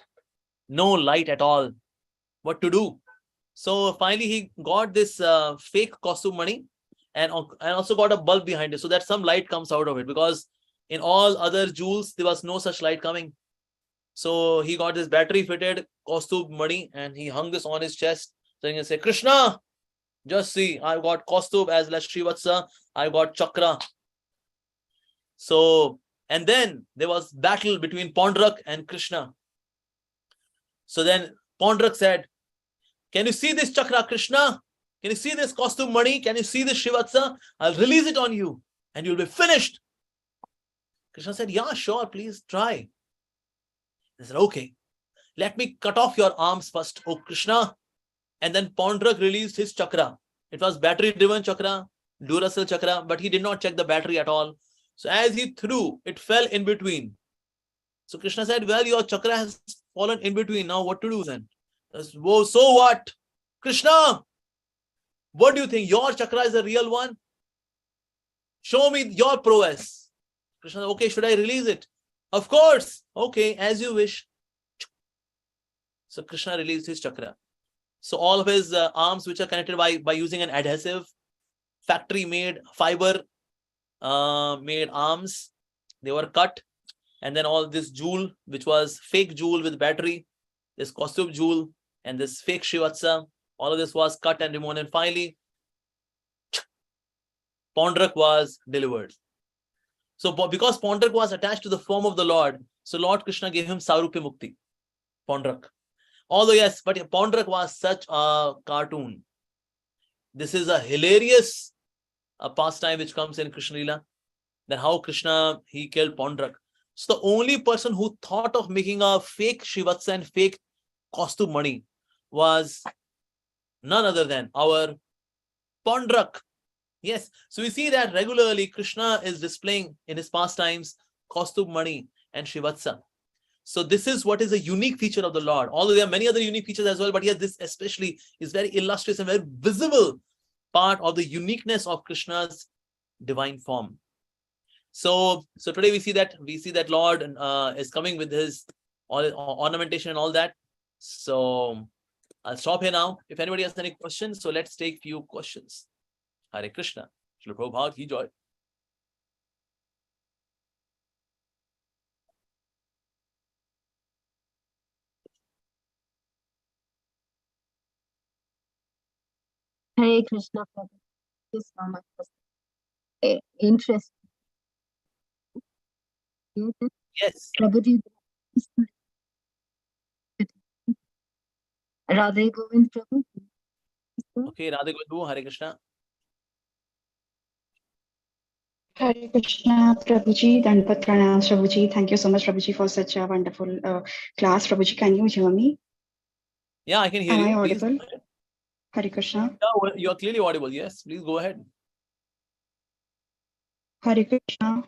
No light at all. What to do? So finally, he got this fake costume money and also got a bulb behind it so that some light comes out of it, because in all other jewels, there was no such light coming. So he got this battery fitted costume money and he hung this on his chest. So he can say, Krishna, just see, I got costume as Shrivatsa, I got chakra. So, and then there was battle between Pandrak and Krishna. So then Pandrak said, can you see this chakra, Krishna? Can you see this costume money? Can you see this Shrivatsa? I'll release it on you and you'll be finished. Krishna said, yeah, sure, please try. He said, okay, let me cut off your arms first, oh Krishna. And then Pandrak released his chakra. It was battery-driven chakra, Duracell chakra, but he did not check the battery at all. So as he threw, it fell in between. So Krishna said, well, your chakra has fallen in between. Now what to do then? Whoa, so what? Krishna, what do you think? Your chakra is the real one? Show me your prowess. Krishna said, okay, should I release it? Of course. Okay, as you wish. So Krishna released his chakra. So all of his arms, which are connected by using an adhesive, factory-made fiber made arms, they were cut. And then all this jewel, which was fake jewel with battery, this costume jewel, and this fake Shrivatsa, all of this was cut and removed. And finally, Pandrak was delivered. So because Pandrak was attached to the form of the Lord, so Lord Krishna gave him Sarupya Mukti, Pandrak. Although yes, but Pandrak was such a cartoon. This is a hilarious pastime which comes in Krishna Lila, that how Krishna, he killed Pandrak. So the only person who thought of making a fake Shrivatsa and fake costume money was none other than our Pandrak. Yes, so we see that regularly Krishna is displaying in his pastimes costume money and Shrivatsa. So this is what is a unique feature of the Lord. Although there are many other unique features as well, but here this especially is very illustrious and very visible part of the uniqueness of Krishna's divine form. So today we see that Lord is coming with his ornamentation and all that. So I'll stop here now. If anybody has any questions, so let's take few questions. Hare Krishna. Srila Prabhupada ki joy. Hare Krishna, Prabhu. Thank you so much for interest. Yes. Prabhuji. Radhe Govind Prabhu. Okay, Radhe Govind, Hare Krishna. Hare Krishna, Prabhuji, Dandavat Pranam, Prabhuji. Thank you so much, Prabhuji, for such a wonderful class. Prabhuji, can you hear me? Yeah, I can hear you. you. Am I Please audible? Hare Krishna. Yeah, you are clearly audible. Yes, please go ahead. Hare Krishna.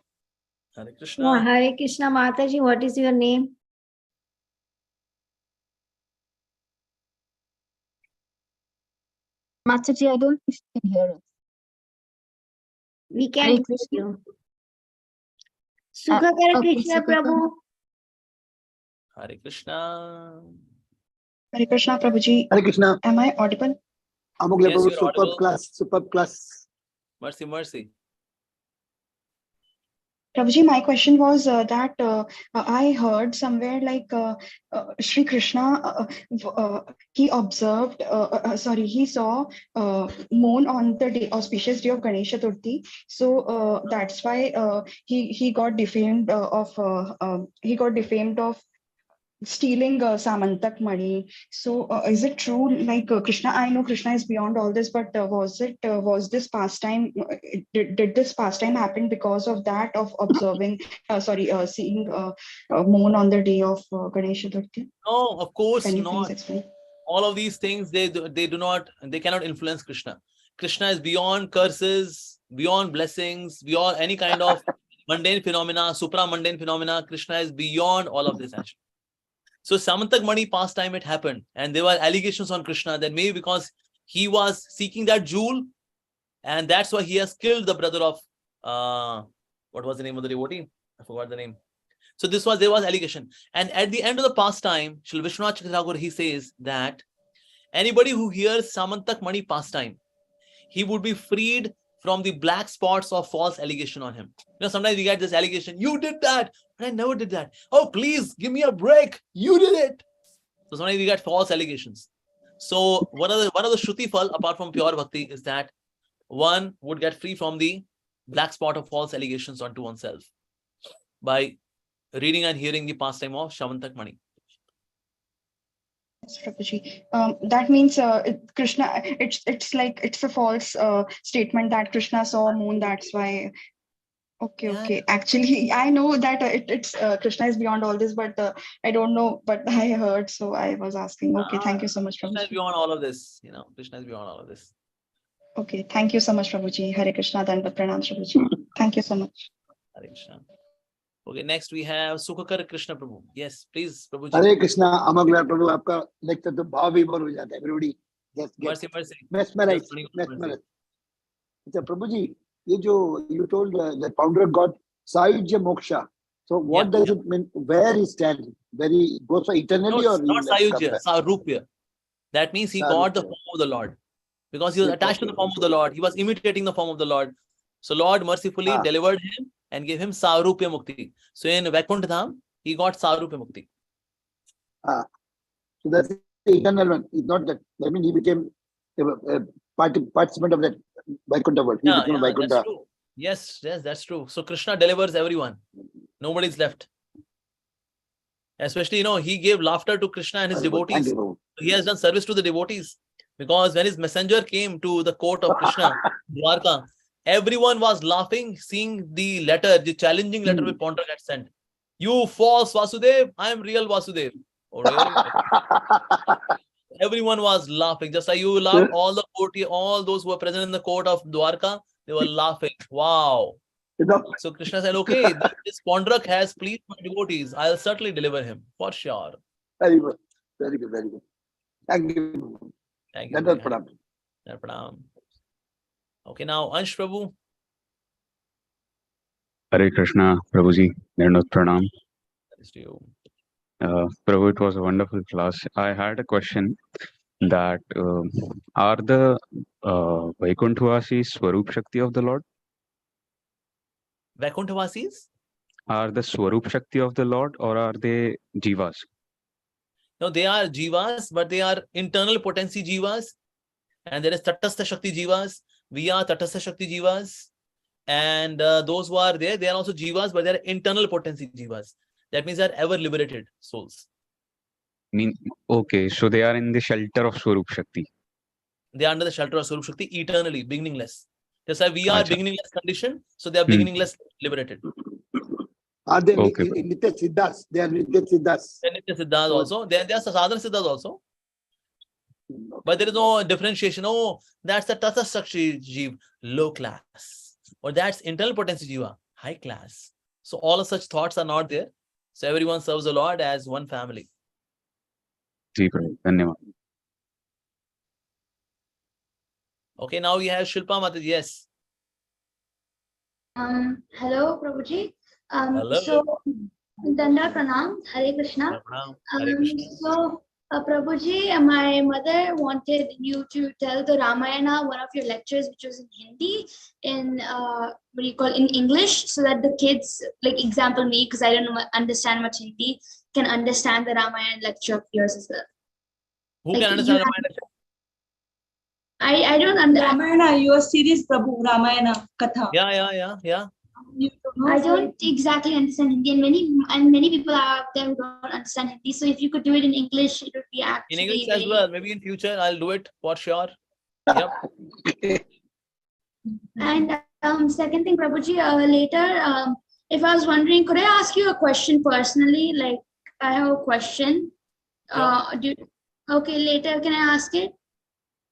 Hare Krishna. Hare Krishna, Mataji, what is your name? Masterji, I don't think you can hear us. We can Hare hear Krishna. you. Sukha Kara Okay, Krishna Sukha Kara. Prabhu. Hare Krishna. Hare Krishna, Prabhuji. Hare Krishna. Am I audible? Amogh, Yes, Prabhu, you're superb audible. class, superb class. Mercy, mercy. Prabhuji, my question was that I heard somewhere like Sri Krishna, he observed, he saw moon on the day, auspicious day of Ganesha Chaturthi. So that's why he got defamed of stealing Samantak money. So is it true? Like Krishna, I know Krishna is beyond all this, but was this pastime? Did this pastime happen because of that of observing? Seeing moon on the day of Ganesha Chaturthi? No, of course Can you not. please explain? All of these things, they cannot influence Krishna. Krishna is beyond curses, beyond blessings, beyond any kind of mundane phenomena, supra-mundane phenomena. Krishna is beyond all of this actually. So Samantak Mani pastime, it happened, and there were allegations on Krishna that maybe because he was seeking that jewel, and that's why he has killed the brother of what was the name of the devotee? I forgot the name. So there was allegation. And at the end of the pastime, Srila Vishwanath Chakravarti, he says that anybody who hears Samantak Mani pastime, he would be freed from the black spots of false allegation on him. You know, sometimes we get this allegation, you did that, but I never did that. Oh, please give me a break. You did it. So sometimes we get false allegations. So one of the Shruti fal, apart from pure bhakti, is that one would get free from the black spot of false allegations onto oneself by reading and hearing the pastime of Samantak Mani. Yes, Prabhuji. That means Krishna. It's a false statement that Krishna saw moon. That's why. Okay. Actually, I know that it's Krishna is beyond all this, but I don't know. But I heard, so I was asking. Okay, thank you so much, Krishna is Prabhuji. beyond all of this. Krishna is beyond all of this. Okay, thank you so much, Prabhuji. Hare Krishna, Dandavat Pranam, Prabhuji. Thank you so much. Hare Krishna. Okay, next we have Sukhakar Krishna Prabhu. Yes, please, Prabhuji. Hare Krishna, Amogh Prabhu, आपका lecture तो भाव विभोर हो जाता है. Everybody just get Mercy. mesmerized. अच्छा प्रभु जी, ये जो you told the founder of God, Sayujya Moksha. So what does it mean? Where he stands? Where he goes for eternally, or not Sayujya, Sarupya. That means he got the form of the Lord. Because he was attached to the form of the Lord. He was imitating the form of the Lord. So Lord mercifully delivered him and gave him Sarupya Mukti. So in Vaikuntha Dham, he got Sarupya Mukti. So that's the eternal one. It's not that. I mean, he became a participant of that Vaikuntha world. He became Vaikuntha. That's true. Yes, that's true. So Krishna delivers everyone. Nobody's left. Especially, he gave laughter to Krishna and his devotees. He has done service to the devotees. Because when his messenger came to the court of Krishna, Dwarka, everyone was laughing, seeing the letter, the challenging letter which Pandrak had sent. You false Vasudev, I am real Vasudev. Oh, really? Everyone was laughing. Just like you laugh, all the court, all those who were present in the court of Dwarka, they were laughing. Wow. So Krishna said, okay, this Pandrak has pleased my devotees. I'll certainly deliver him, for sure. Very good. Very good. Very good. Thank you. Thank you. Pranam. Okay, now Ansh Prabhu. Hare Krishna, Prabhuji. Dandavat Pranam. Prabhu, it was a wonderful class. I had a question that are the Vaikuntavasis Swarup Shakti of the Lord? Vaikuntavasis? Are the Swarup Shakti of the Lord, or are they Jivas? No, they are Jivas, but they are internal potency Jivas. And there is Tatastha Shakti Jivas. We are Tatastha Shakti Jivas. And those who are there, they are also Jivas, but they are internal potency Jivas. That means they are ever liberated souls. Okay, so they are in the shelter of Swarup Shakti. They are under the shelter of Swarup Shakti eternally, beginningless. Just like we are beginningless condition, so they are beginningless liberated. Are they Nitya Siddhas? They are Nitya Siddhas. They are Nitya Siddhas also. They are Sadhana Siddhas also. But there is no differentiation. Oh, that's a Tata Shakti Jiva, low class. Or that's internal potency Jiva, high class. So all of such thoughts are not there. So everyone serves the Lord as one family. Ji, Prabhu. Dhanyavad. Okay, now we have Shilpa Mataji. Yes. Hello, Prabhuji. Hello. So, Danda Pranam, Hare Krishna. Hare Krishna. So, Prabhuji, my mother wanted you to tell the Ramayana, one of your lectures, which was in Hindi, in what do you call in English, so that the kids, like example me, because I don't understand much Hindi, can understand the Ramayana lecture of yours as well. Who Like can understand you Ramayana? I don't understand. Ramayana, your series, Prabhu, Ramayana, Katha. Yeah. I don't exactly understand Hindi, and many people are out there who don't understand Hindi. So if you could do it in English, it would be In actually English as well. Maybe in future I'll do it for sure. Yep. And second thing, Prabhuji, later, if I was wondering, could I ask you a question personally? Like, I have a question. Okay, later, can I ask it?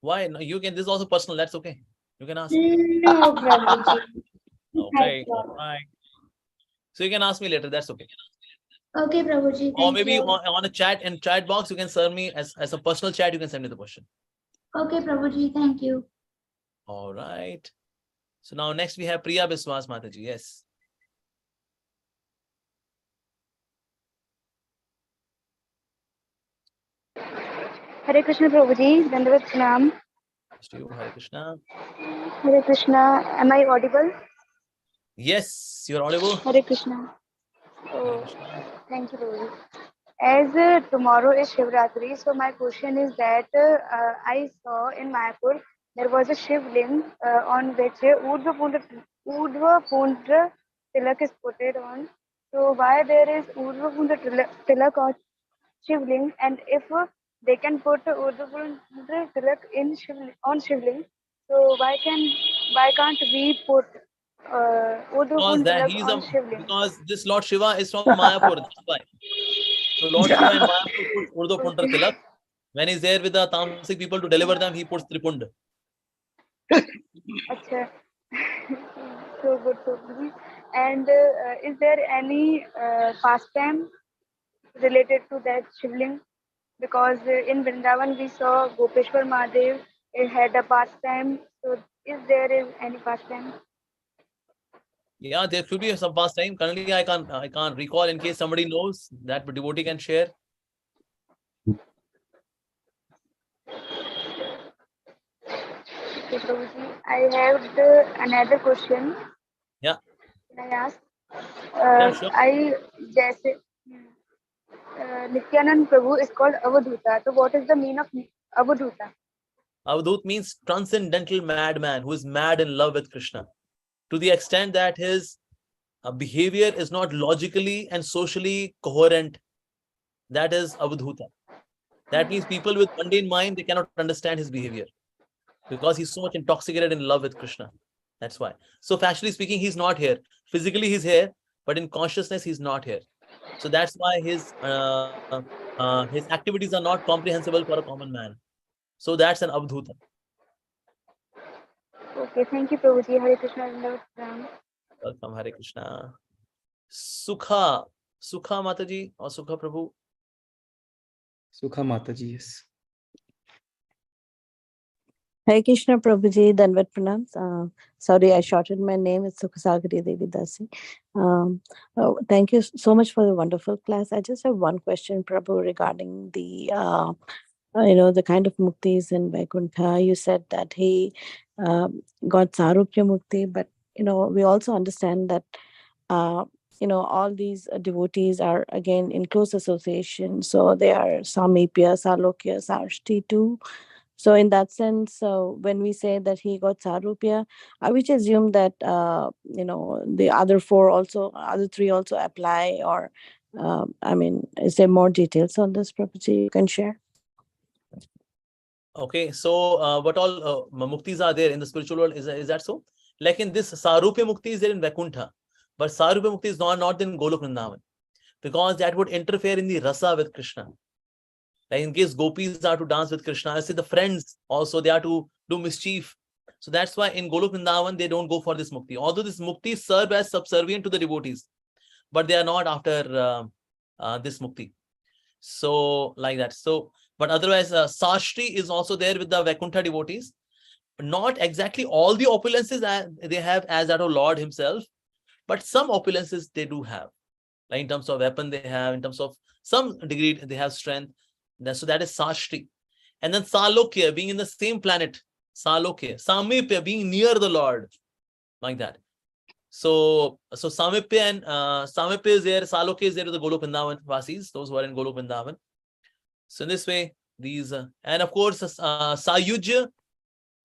Why? No, you can. This is also personal. That's okay. You can ask. No, Prabhuji. Okay. Right. So you can ask me later. That's okay. Okay, Prabhuji. Or Thank maybe you. on a chat box, you can send me as a personal chat. You can send me the question. Okay, Prabhuji. Thank you. All right. So now next we have Priya Biswas Mataji. Yes. Hare Krishna Prabhuji, Dandavat Pranam. Hare Krishna. Hare Krishna. Am I audible? Yes, you're audible. Hare Krishna. Oh, thank you, Prabhuji. As tomorrow is Shivratri, so my question is that I saw in Mayapur there was a Shiv ling on which Urdhva Pundra Tilak is put on. So why there is Urdhva Pundra Tilak on Shiv ling, and if they can put Urdhva Pundra Tilak on Shiv ling, so why can't we put Urdhva Pundra Tilak on Shiv ling? Because this Lord Shiva is from Mayapur. That's why. So Lord Shiva in Mayapur puts Urdhva Pundra Tilak. When he's there with the Tamasic people to deliver them, he puts Tripund. Achha. So good, so good. And is there any pastime related to that Shivling? Because in Vrindavan we saw Gopeshwar Mahadev had a pastime. So is there any pastime? Yeah, there should be some past time. Currently, I can't recall. In case somebody knows, that devotee can share. Okay, Prabhuji. I have another question. Yeah. Can I ask? Yeah, sure. Jaise Nityanand Prabhu is called Avadhuta. So what is the meaning of Avadhuta? Avadhut means transcendental madman who is mad in love with Krishna, to the extent that his behavior is not logically and socially coherent. That is Avadhuta. That means people with mundane mind, they cannot understand his behavior because he's so much intoxicated in love with Krishna. That's why. So factually speaking, he's not here. Physically, he's here, but in consciousness, he's not here. So that's why his activities are not comprehensible for a common man. So that's an Avadhuta. Okay, thank you, Prabhuji. Hare Krishna. Welcome, Hare Krishna. Sukha Mataji or Sukha Prabhu? Sukha Mataji, yes. Hare Krishna Prabhuji, Danvat Pranam. Sorry, I shortened my name. It's Sukhasagari Devi Dasi. Thank you so much for the wonderful class. I just have one question, Prabhu, regarding the the kind of muktis in Vaikuntha. You said that he got Sarupya Mukti, but we also understand that all these devotees are again in close association. So they are Samipya, Salokya, Sarshti too. So in that sense, when we say that he got Sarupya, I would assume that the other three also apply, or is there more details on this property you can share? Okay, so what all muktis are there in the spiritual world? Is that so? Like in this Sarupya Mukti is there in Vaikuntha, but Sarupya Mukti is not in Golok Vrindavan, because that would interfere in the rasa with Krishna. Like in case gopis are to dance with Krishna, I say the friends also, they are to do mischief. So that's why in Golok Vrindavan, they don't go for this mukti. Although this mukti serve as subservient to the devotees, but they are not after this mukti. So like that. So, but otherwise, Sashti is also there with the Vaikuntha devotees. not exactly all the opulences they have as that of Lord himself, but some opulences they do have. Like in terms of weapon they have, in terms of some degree they have strength. So that is Sashti. And then Salokya, being in the same planet. Salokya. Samipya, being near the Lord. Like that. So Samipya and Samipya is there, Salokya is there to the Golok Vrindavan Vasis, those who are in Golok Vrindavan. So in this way, these and of course Sayujya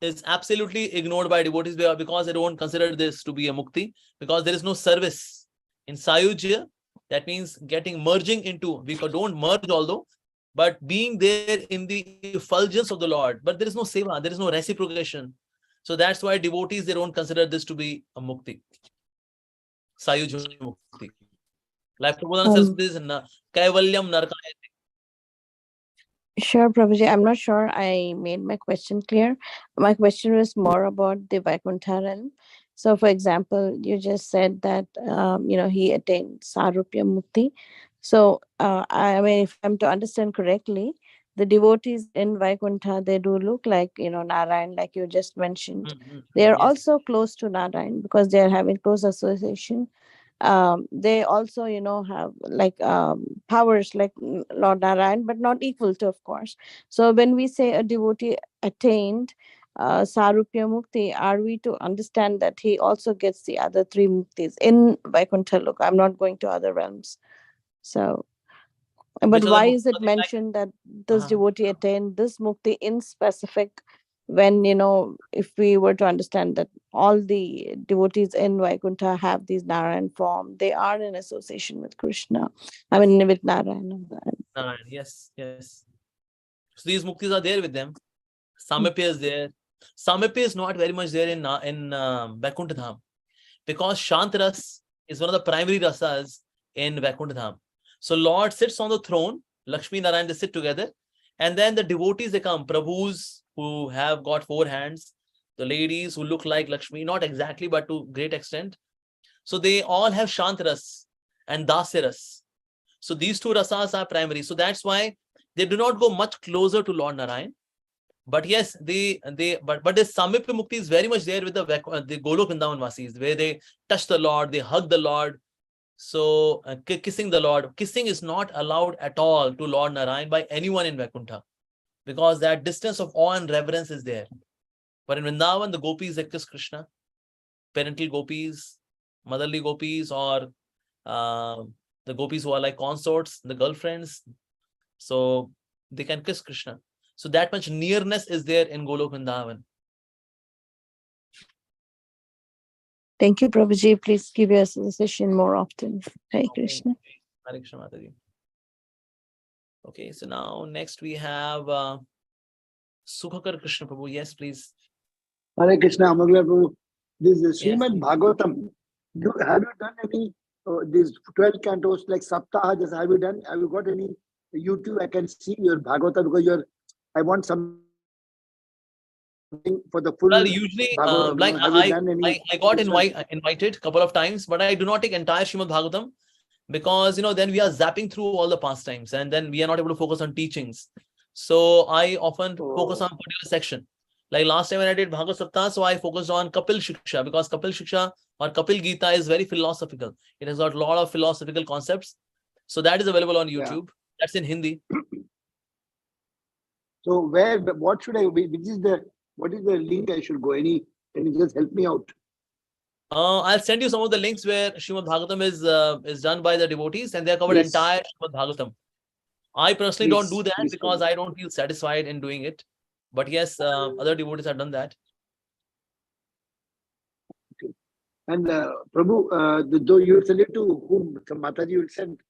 is absolutely ignored by devotees because they don't consider this to be a mukti, because there is no service in Sayujya. That means merging into, we don't merge although, but being there in the effulgence of the Lord. But there is no seva, there is no reciprocation. So that's why devotees, they don't consider this to be a mukti. Sayujya mukti. Like Prabhu says, this Kaivalyam Narkayate. Sure, Prabhuji. I'm not sure I made my question clear. My question was more about the Vaikuntha realm. So, for example, you just said that he attained Sarupya Mukti. So, I mean, if I'm to understand correctly, the devotees in Vaikuntha, they do look like Narayan, like you just mentioned. They are also close to Narayan because they are having close association. They also have like powers like Lord Narayan, but not equal to, of course. So when we say a devotee attained Sarupya Mukti, are we to understand that he also gets the other three muktis in Vaikuntha Loka? I'm not going to other realms. So but why is it mentioned that this devotee attained this mukti in specific, when if we were to understand that all the devotees in Vaikuntha have these Narayan form, they are in association with Krishna, I mean with Narayan. Narayan, yes. So these muktis are there with them. Samipya is there. Samipya is not very much there in Vaikuntha Dham, because Shantaras is one of the primary rasas in Vaikuntha Dham. So Lord sits on the throne, Lakshmi Narayan, they sit together, and then the devotees, they come, Prabhus who have got 4 hands, the ladies who look like Lakshmi, not exactly, but to great extent. So they all have Shantaras and Dasiras. So these 2 rasas are primary. So that's why they do not go much closer to Lord Narayan. But yes, but the Samipya Mukti is very much there with the Golok Vrindavan Vasis, where they touch the Lord, they hug the Lord. So kissing the Lord. Kissing is not allowed at all to Lord Narayan by anyone in Vaikuntha, because that distance of awe and reverence is there. But in Vrindavan, the gopis, they kiss Krishna. Parental gopis, motherly gopis, or the gopis who are like consorts, the girlfriends. So they can kiss Krishna. So that much nearness is there in Golok Vrindavan. Thank you, Prabhuji. Please give your association more often. Hare Krishna. Hare Krishna, Mataji. Okay, so now next we have Sukhakar Krishna Prabhu. Yes, please. Hare Krishna, Amogh Prabhu. This is Srimad Bhagavatam. Have you done any these 12 cantos like Saptaha? Just have you done? Have you got any YouTube? I can see your Bhagavatam, because I want something for the full. Well, usually, like I got invited a couple of times, but I do not take entire Srimad Bhagavatam, because then we are zapping through all the pastimes, and then we are not able to focus on teachings. So I often focus on a particular section. Like last time when I did Bhagavad Saptah, so I focused on Kapil Shiksha, because Kapil Shiksha or Kapil Gita is very philosophical. It has got a lot of philosophical concepts. So that is available on YouTube. That's in Hindi. So what should I? What is the link I should go? Can you just help me out? I'll send you some of the links where Srimad Bhagavatam is done by the devotees, and they are covered entire Srimad Bhagavatam. I personally don't do that because I don't feel satisfied in doing it. But yes, other devotees have done that. Okay. And Prabhu, though you send it to whom? Mataji will send.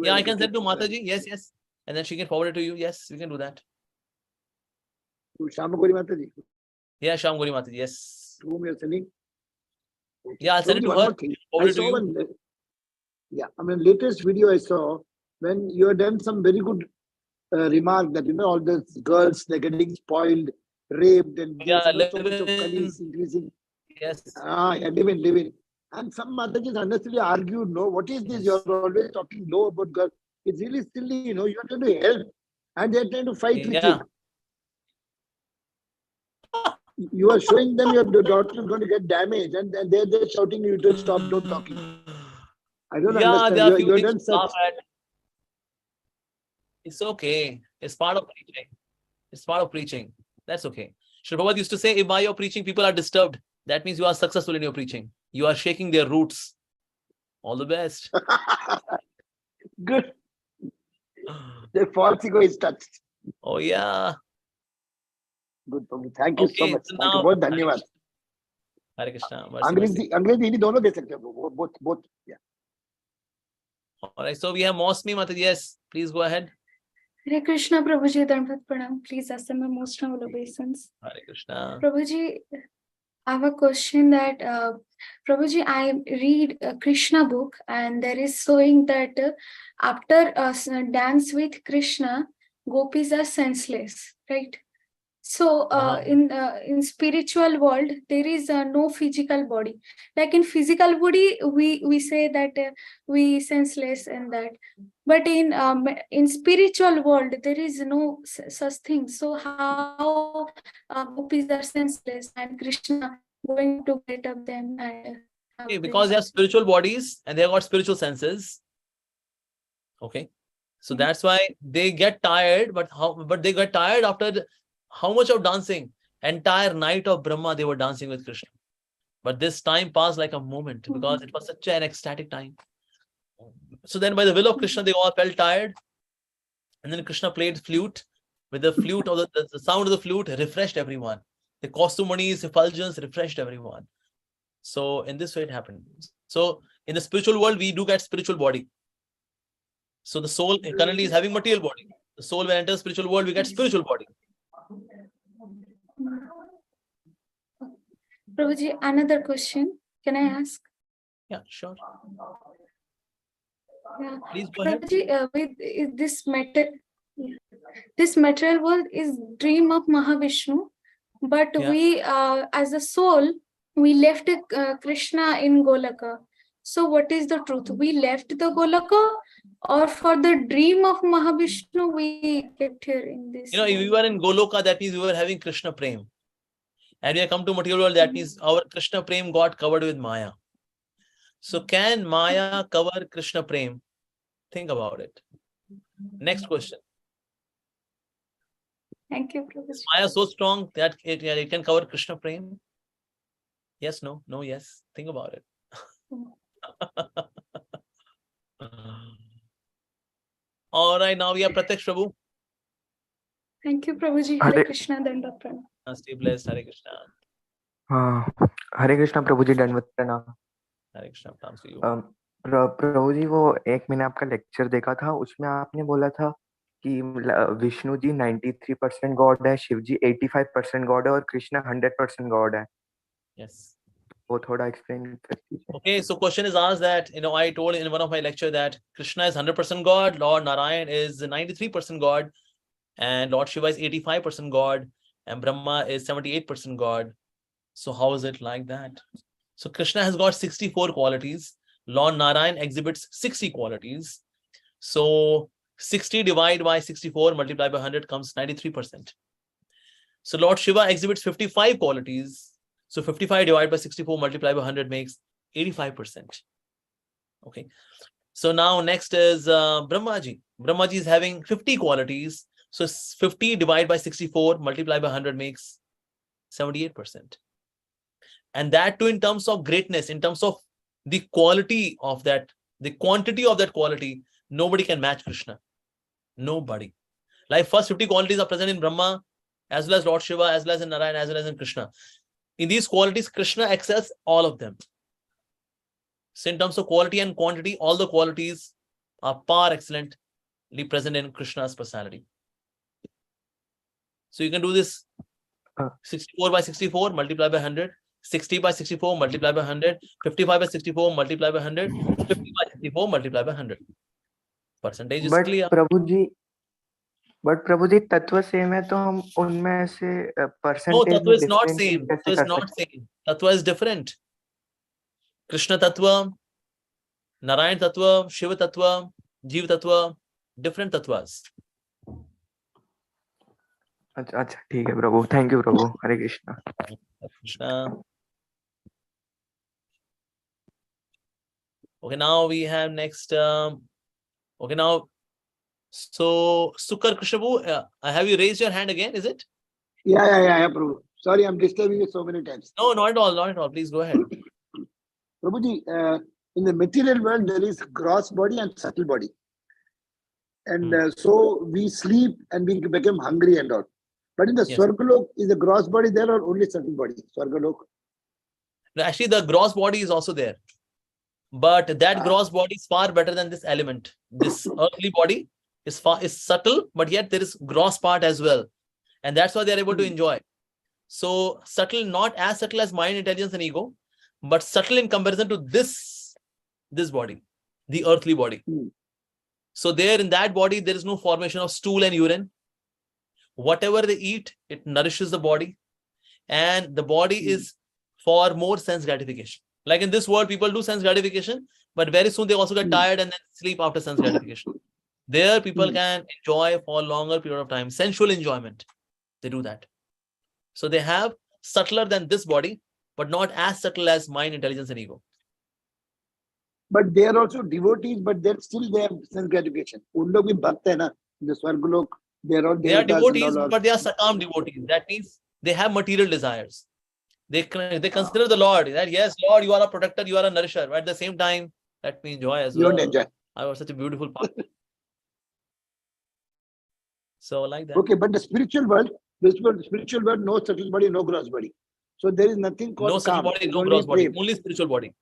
Yeah, I can send to Mataji. Yes. And then she can forward it to you. Yes, we can do that. To Shamagori Mataji. Yeah, Shamagori Mataji. Yes. To whom you're sending? Okay. Yeah, I'll send it to her. I saw one. Latest video I saw when you had done some very good remark that all the girls, they're getting spoiled, raped, and so much of colleagues increasing. Yes. Living. And some Matajis unnecessarily argued, no, what is this? You're always talking low about girls. It's really silly, you're trying to help, and they're trying to fight with you. You are showing them your daughter is going to get damaged, and they're shouting you to stop, don't talking. I don't understand. There are few You're things done to such. laugh at. It's okay. It's part of preaching. It's part of preaching. That's okay. Srila Prabhupada used to say, if by your preaching people are disturbed, that means you are successful in your preaching. You are shaking their roots. All the best. Good. Their false ego is touched. Oh yeah. Good, Prabhu. Thank you so much. So Thank you. now, बहुत धन्यवाद. Hare Krishna. अंग्रेजी हिंदी दोनों दे सकते हो. Both. Yeah. All right. So we have Mosmi Mataji. Yes. Please go ahead. Hare Krishna, Prabhuji, Dandavat Pranam. Please accept my most humble obeisance. Hare Krishna. Prabhuji, I have a question that, Prabhuji, I read a Krishna book and there is showing that after dance with Krishna, gopis are senseless, right? So in spiritual world, there is no physical body. Like in physical body, we say that we senseless and that. But in spiritual world, there is no such thing. So how gopis are senseless and Krishna going to get up them and Okay, because they have spiritual bodies and they have got spiritual senses. Okay. So that's why they get tired, but they get tired after how much of dancing? Entire night of Brahma, they were dancing with Krishna. But this time passed like a moment because it was such an ecstatic time. So then by the will of Krishna, they all felt tired. And then Krishna played flute. With the flute, or the sound of the flute refreshed everyone. The costumonies, effulgence refreshed everyone. So in this way it happened. So in the spiritual world, we do get spiritual body. So the soul currently is having material body. The soul when enters spiritual world, we get spiritual body. Prabhuji, another question. Can I ask? Yeah, sure. Yeah. Please go ahead. Prabhuji, with this material world is dream of Mahavishnu, but we, as a soul, we left Krishna in Golaka. So what is the truth? We left the Golaka, or for the dream of Mahavishnu, we kept here in this? If we were in Goloka, that means we were having Krishna Prem. And we have come to material world, that means our Krishna Prem got covered with Maya. So can Maya cover Krishna Prem? Think about it. Next question. Thank you, Prabhuji. Is Maya so strong that it can cover Krishna Prem? Yes, no, no, yes. Think about it. All right, now we have Pratyaksh Prabhu. Thank you, Prabhuji. Hare Krishna, Dandavat Pranam. Stay blessed. Hare Krishna. हरे कृष्णा प्रभु जी दंडवत प्रणाम. हरे कृष्णा प्रणाम to you. प्रभु जी वो एक मैंने आपका lecture देखा था, उसमें आपने बोला था कि विष्णु जी 93% गॉड है, शिव जी 85% गॉड है और कृष्णा 100% गॉड है. Yes. वो थोड़ा एक्सप्लेन कर दीजिए. Okay, so question is asked that, I told in one of my lecture that Krishna is 100% God, Lord Narayan is 93% God, and Lord Shiva is 85% God, and Brahma is 78% God. So how is it like that? So Krishna has got 64 qualities. Lord Narayan exhibits 60 qualities. So 60 divided by 64 multiplied by 100 comes 93%. So Lord Shiva exhibits 55 qualities. So 55 divided by 64 multiplied by 100 makes 85%. Okay. So now next is Brahmaji. Brahmaji is having 50 qualities. So 50 divided by 64 multiplied by 100 makes 78%. And that too in terms of greatness, in terms of the quality of that, the quantity of that quality, nobody can match Krishna. Nobody. Like first 50 qualities are present in Brahma, as well as Lord Shiva, as well as in Narayan, as well as in Krishna. In these qualities, Krishna excels all of them. So in terms of quality and quantity, all the qualities are par excellently present in Krishna's personality. So you can do this 64 by 64 multiplied by 100. 60 by 64 multiplied by 100, 55 by 64 multiplied by 100, 50 by 64 multiplied by 100. Percentage is clear. But प्रभु जी तत्व same है तो हम उनमें से percentage No, tattva is not same. Tattva is not same. Tattva is different. Krishna tattva, Narayan tattva, Shiva tattva, Jiva tattva, different tattvas. अच्छा अच्छा ठीक है Prabhu, thank you Prabhu, Hare Krishna. Krishna. Okay, now we have next. Okay, now, so Sukar Krishnabu, have you raised your hand again? Is it? Yeah, Prabhu. Sorry, I'm disturbing you so many times. No, not at all, not at all. Please go ahead. Prabhuji, in the material world, there is gross body and subtle body. And so we sleep and we become hungry and all. But in the Yes. Swargalok, is the gross body there or only subtle body? Swargalok? No, actually, the gross body is also there. But that gross body is far better than this element. This earthly body is subtle, but yet there is gross part as well. And that's why they are able to enjoy. So subtle, not as subtle as mind, intelligence, and ego, but subtle in comparison to this body, the earthly body. So there in that body, there is no formation of stool and urine. Whatever they eat, it nourishes the body. And the body is for more sense gratification. Like in this world, people do sense gratification, but very soon they also get tired and then sleep after sense gratification. There, people can enjoy for a longer period of time. Sensual enjoyment. They do that. So they have subtler than this body, but not as subtle as mind, intelligence, and ego. But they are also devotees, but they're still they have sense gratification. Un log bhi bhakt hai na, the Swargalok, they are all They are devatas and devotees, all. but they are sakam devotees. That means they have material desires. They consider the Lord that, yes, Lord, you are a protector, you are a nourisher. But at the same time, let me enjoy as You well. don't enjoy. I was such a beautiful part. So like that. Okay, but the spiritual world, no subtle body, no gross body. So there is nothing called No subtle calm. body, It's no only gross body, prem. only spiritual body.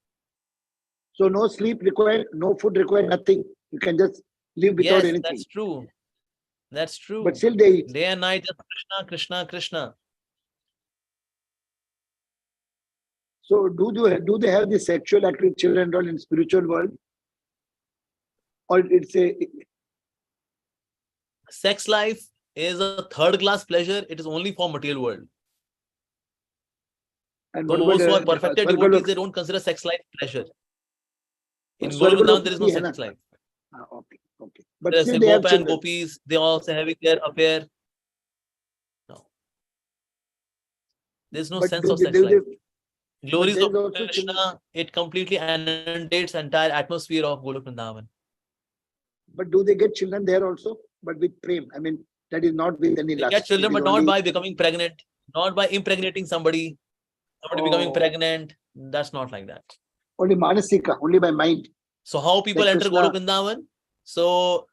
So no sleep required, no food required, nothing. You can just live without Yes, anything. that's true. That's true. But still they eat. Day and night, just Krishna, Krishna, Krishna. So do they have the sexual active children and all in spiritual world? Or it's a Sex life is a third class pleasure. It is only for material world. and what Those who are about perfected devotees, they don't consider sex life pleasure. In Swargalok Golokandam, there is no bhi hai na? sex life. Okay. But There's still a they have Gopa and children. Gopis, they are also having their affair. No. There's no But sense do of they, sex life. but Glories there of is also Krishna, it completely inundates entire atmosphere of Golokandam. But do they get children there also? But with prem. I mean, that is not with any They lust. get children, It is but not only by becoming pregnant, not by impregnating somebody becoming pregnant. That's not like that. only manasika, only by mind. So how people Like enter Krishna. Golokandam? So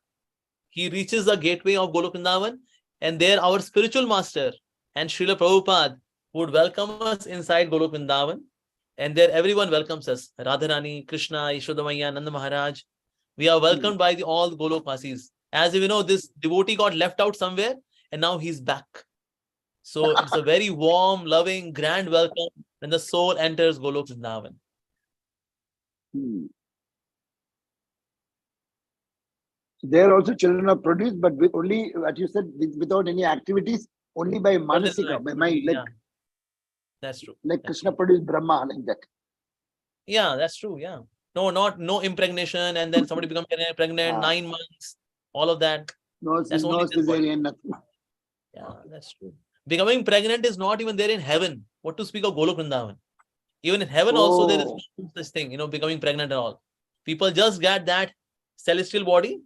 he reaches the gateway of Golokandam, and there our spiritual master and Srila Prabhupada would welcome us inside Golokandam, and there everyone welcomes us. Radharani, Krishna, Yashodamaya, Nanda Maharaj. We are welcomed by all the Golokvasis. As if you know, this devotee got left out somewhere, and now he's back. So it's a very warm, loving, grand welcome when the soul enters Golok Vrindavan. There also children are produced, but with only, what you said, without any activities, only by manasika, by mind. Like, Yeah. That's true. Like Krishna produced Brahma, like that. Yeah, that's true. Yeah. No impregnation, and then somebody becomes pregnant, 9 months, all of that. That's only this body. Cesarean, nothing. Yeah, that's true. Becoming pregnant is not even there in heaven. What to speak of Golok Vrindavan? Even in heaven also there is no such thing, becoming pregnant and all. People just get that celestial body,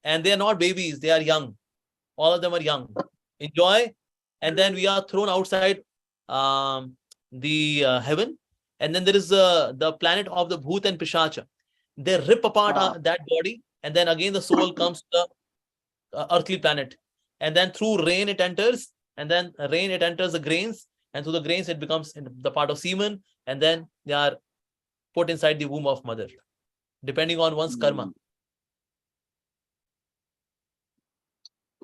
and they are not babies, they are young. All of them are young. Enjoy, and then we are thrown outside the heaven, and then there is the planet of the Bhut and Pishacha. They rip apart that body, and then again the soul comes to the earthly planet, and then through rain it enters, and then rain it enters the grains, and through the grains it becomes the part of semen, and then they are put inside the womb of mother, depending on one's karma.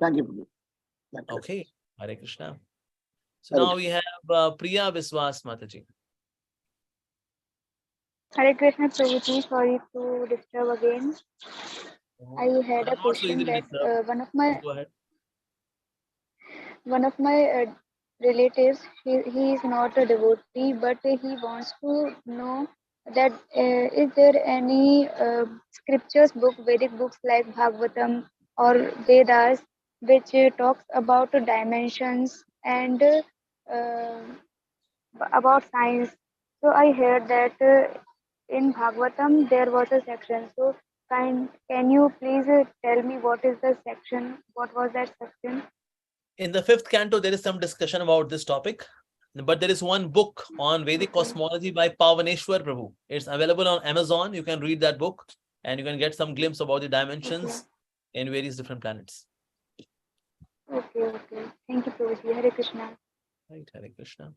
Thank you. Okay, Hare Krishna. So now we have Priya Viswas Mataji. Hare Krishna, Prabhuji, sorry to disturb again. I had a question that one of my relatives, he is not a devotee, but he wants to know that is there any scriptures book, Vedic books like Bhagavatam or Vedas which talks about dimensions and about science. So I heard that in Bhagavatam there was a section. So can you please tell me what is the section? What was that section? In the 5th canto, there is some discussion about this topic, but there is one book on Vedic cosmology by Pavaneshwar Prabhu. It's available on Amazon. You can read that book and you can get some glimpse about the dimensions in various different planets. Okay. Thank you, Prabhuji. Hare Krishna. Right, Hare Krishna.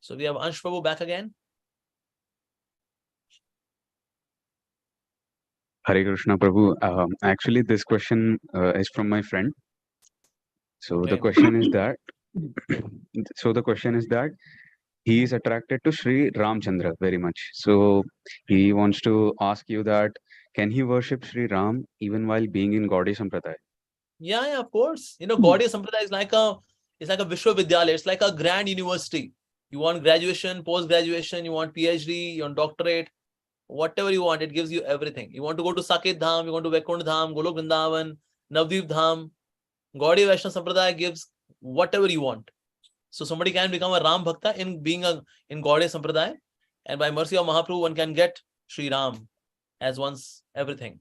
So we have Ansh Prabhu back again. Hare Krishna Prabhu. Actually, this question is from my friend. So the question is that. He is attracted to Sri Ramchandra very much. So he wants to ask you that can he worship Sri Ram even while being in Gaudiya Sampradaya? Yeah, of course. Gaudiya Sampradaya is like a Vishwavidyalaya. It's like a grand university. You want graduation, post-graduation, you want PhD, you want doctorate, whatever you want, it gives you everything. You want to go to Saket Dham, you want to Vaikuntha Dham, Golok Vrindavan, Navdeep Dham. Gaudiya Vaishnava Sampradaya gives whatever you want. So somebody can become a Ram Bhakta in in Gaudiya Sampradaya, and by mercy of Mahaprabhu, one can get Sri Ram as one's everything.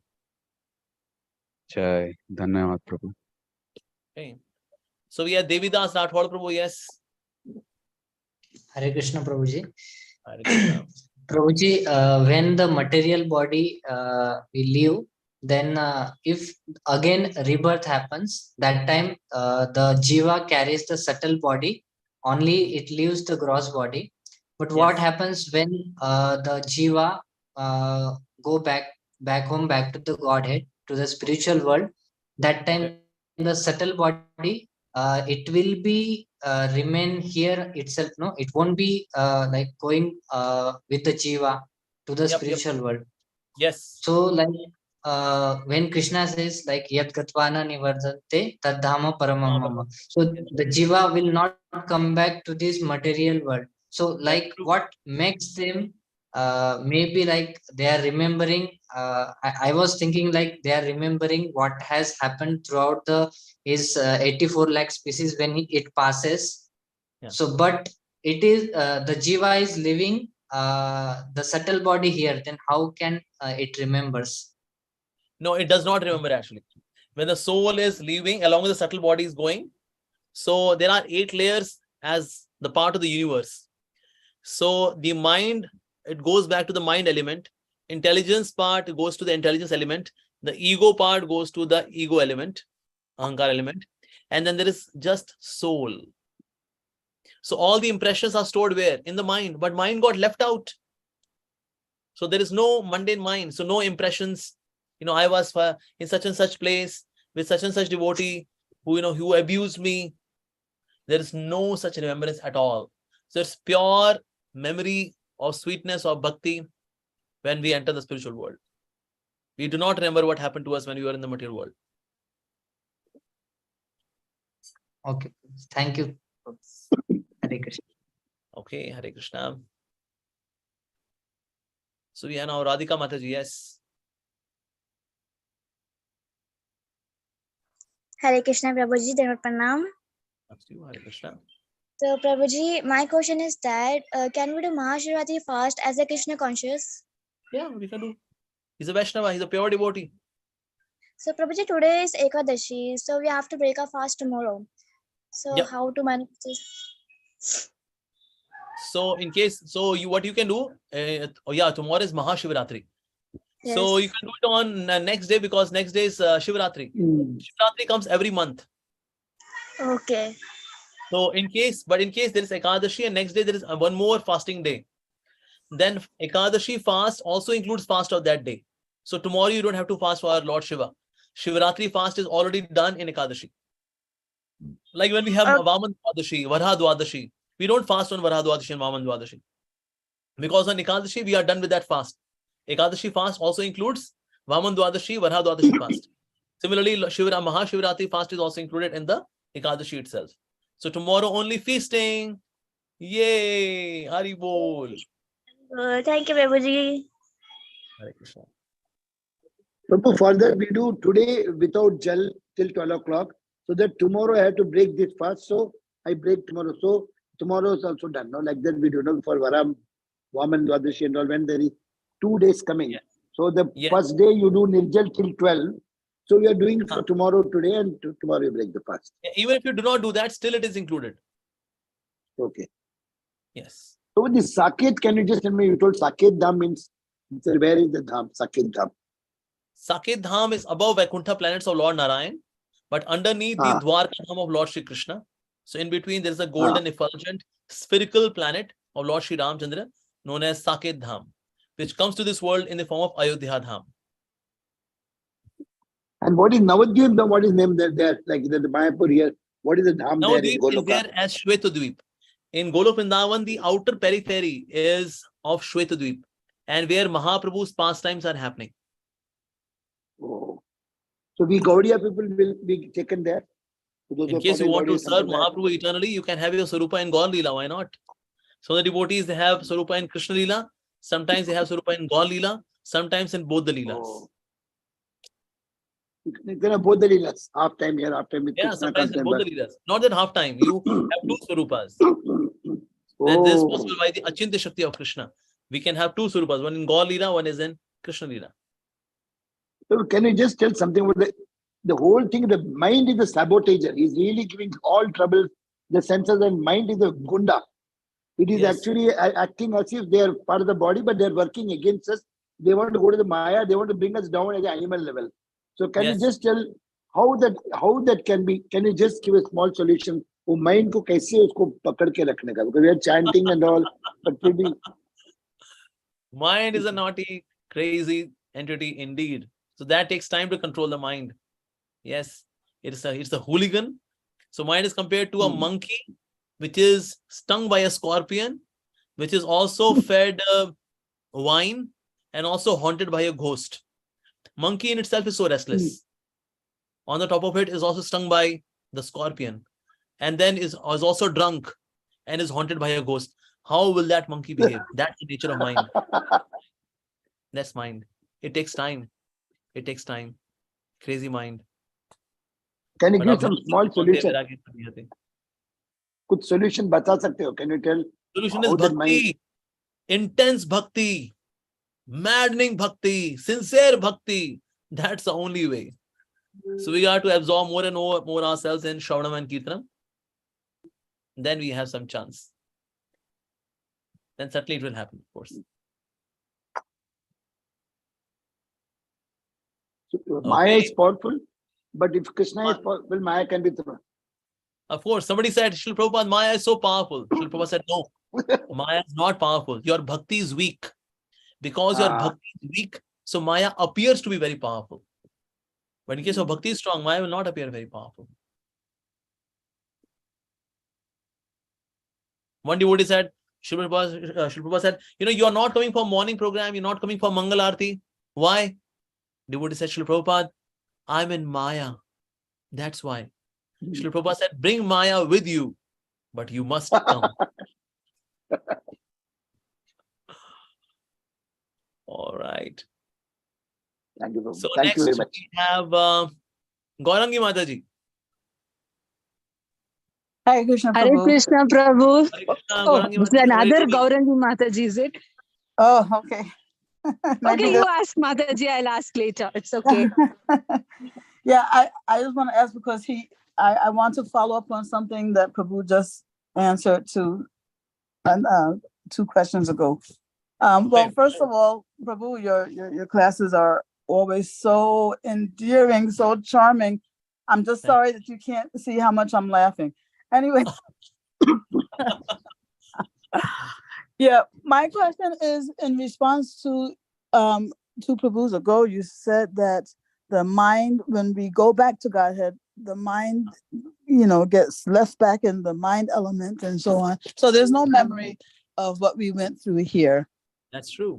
Jai, Dhanyavad Prabhu. Okay. So we have Devidas Rathod Prabhu, yes. Hare Krishna Prabhuji. Hare Krishna. Prabhuji, when the material body we leave, then if again rebirth happens, that time the jiva carries the subtle body, only it leaves the gross body. But what happens when the jiva go back home, back to the Godhead, to the spiritual world? That time the subtle body, it will be remain here itself. No, it won't be like going with the jiva to the spiritual world. Yes. So like when Krishna says like yad gatvana nivardante tad dhama paramam mama. So the jiva will not come back to this material world. So like what makes them maybe like they are remembering, I was thinking like they are remembering what has happened throughout the his 84 lakh species when it passes. So but it is the jiva is living the subtle body here, then how can it remembers? No, it does not remember actually. When the soul is leaving, along with the subtle body is going. So there are 8 layers as the part of the universe. So the mind, it goes back to the mind element. Intelligence part goes to the intelligence element. The ego part goes to the ego element, ahankar element. And then there is just soul. So all the impressions are stored where? In the mind, but mind got left out. So there is no mundane mind. So no impressions. I was in such and such place with such and such devotee who abused me. There is no such remembrance at all. So it's pure memory of sweetness of bhakti when we enter the spiritual world. We do not remember what happened to us when we were in the material world. Okay, thank you. Hare Krishna. Okay, Hare Krishna. So we are now Radhika Mataji, yes. Hare Krishna, Prabhuji, Dhanavad Pranam. Hare Krishna. So, Prabhuji, my question is that can we do Mahashivratri fast as a Krishna conscious? Yeah, we can do. He's a Vaishnava, he's a pure devotee. So, Prabhuji, today is Ekadashi, so we have to break our fast tomorrow. So, how to manage this? So, in case, what you can do, tomorrow is Mahashivratri. Yes. So, you can do it on next day because next day is Shivratri. Shivratri comes every month. Okay. So, in case there is Ekadashi and next day there is one more fasting day, then Ekadashi fast also includes fast of that day. So, tomorrow you don't have to fast for our Lord Shiva. Shivratri fast is already done in Ekadashi. Like when we have Vaman Dwadashi, Varha Dwadashi, we don't fast on Varha Dwadashi and Vaman Dwadashi. Because on Ekadashi, we are done with that fast. Ekadashi fast also includes Vaman Dwadashi, Varha Dwadashi fast. Similarly, Mahashivratri fast is also included in the Ekadashi itself. So tomorrow only feasting. Yay! Hari Bol. Thank you, Prabhuji. Hare Krishna. Prabhu, for that we do today without jal till 12 o'clock, so that tomorrow I have to break this fast. So I break tomorrow. So tomorrow is also done. No, like that we do. No, for Varam, Vaman, Dwadashi, and all. When there is 2 days coming, so the first day you do nirjal till 12. So we are doing for tomorrow today, and tomorrow you break the fast. Even if you do not do that, still it is included. Okay. Yes. So with this Saket, can you just tell me? You told Saket Dham means where is the Dham? Saket Dham. Saket Dham is above Vaikuntha planets of Lord Narayan, but underneath the Dwarka Dham of Lord Shri Krishna. So in between there is a golden effulgent spherical planet of Lord Shri Ramchandra known as Saket Dham, which comes to this world in the form of Ayodhya Dham. And what is Navadvip Dham? What is named there? Like the Mayapur here. What is the Dham there in Navadvip is Goloka? there as Shvetadvip. In Golok Vrindavan, the outer periphery is of Shvetadvip, and where Mahaprabhu's pastimes are happening. Oh. So we Gaudiya people will be taken there. In case you want to serve Mahaprabhu eternally, you can have your Sarupa in Gaur Lila. Why not? So the devotees, they have Sarupa in Krishna Lila. Sometimes they have Sarupa in Gaur Lila. Sometimes in both the Leelas. Oh. You can have both the Leelas. Half time here, half time with Yeah, Krishna. sometimes in both the Leelas. Not that half time. You have two Sarupas. That this is possible by the Achintya Shakti of Krishna. We can have two Sarupas. One in Gaur Lila, one is in Krishna Lila. So can you just tell something about the whole thing? The mind is the sabotager. He's really giving all trouble. The senses and mind is the gunda. It is actually acting as if they are part of the body, but they are working against us. They want to go to the Maya. They want to bring us down at the animal level. So can you just tell how that can be? Can you just give a small solution? वो mind को कैसे उसको पकड़ के रखने का? Because we are chanting and all, but maybe mind is a naughty, crazy entity indeed. So that takes time to control the mind. Yes, it's a hooligan. So mind is compared to a monkey, which is stung by a scorpion, which is also fed wine and also haunted by a ghost. Monkey in itself is so restless. On the top of it is also stung by the scorpion, and then is also drunk and is haunted by a ghost. How will that monkey behave? That's the nature of mind. That's mind. It takes time. It takes time. Crazy mind. can you give some small solution? कुछ solution बता सकते हो? Can you tell? Solution is bhakti, intense bhakti, maddening bhakti, sincere bhakti. That's the only way. So we got to absorb more and more ourselves in Shravanam and Kirtanam. Then we have some chance. Then certainly it will happen, of course. Maya is powerful, but if Krishna is powerful, Maya can be thrown. Of course, somebody said, Srila Prabhupada, Maya is so powerful. Srila Prabhupada said, no, Maya is not powerful. Your bhakti is weak. Because your bhakti is weak, so Maya appears to be very powerful. But in case your bhakti is strong, Maya will not appear very powerful. One devotee said, Srila Prabhupada said, you are not coming for morning program, you're not coming for Mangal Aarti. Why? Devotee said, Srila Prabhupada, I'm in Maya. That's why. Srila Prabhupada said, bring Maya with you, but you must come. All right. Thank you. So Thank next you very much. we have Gaurangi Mataji. Hare Krishna Prabhu. Hare Krishna Prabhu. Hare Krishna, Oh, Gaurangi this is Mataji. another Gaurangi Mataji, is it? Oh, okay. Okay, you ask Mataji, I'll ask later. It's okay. Yeah, I just want to ask because I want to follow up on something that Prabhu just answered to 2 questions ago. Well, first of all, Prabhu, your classes are always so endearing, so charming. I'm just sorry that you can't see how much I'm laughing. Anyway. Yeah, my question is in response to Prabhu's ago, you said that the mind, when we go back to Godhead, the mind, gets left back in the mind element and so on. So there's no memory of what we went through here. That's true.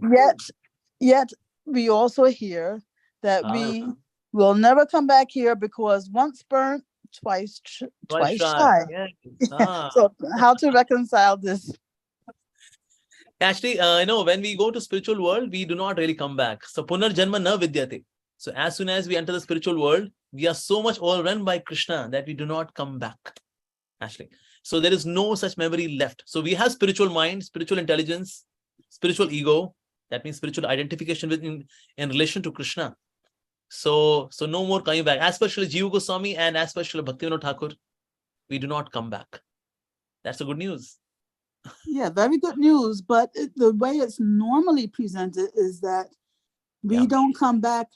Yet we also hear that we will never come back here because once burnt, twice shy. Yes. So how to reconcile this? Actually, when we go to spiritual world, we do not really come back. So punar janma na vidyate. So as soon as we enter the spiritual world, we are so much overrun by Krishna that we do not come back. Actually, so there is no such memory left. So we have spiritual mind, spiritual intelligence, spiritual ego. That means spiritual identification in relation to Krishna. So no more coming back. As per Srila Jiva Goswami and as per Srila Bhaktivinoda Thakur, we do not come back. That's the good news. Yeah, very good news. But the way it's normally presented is that we don't come back.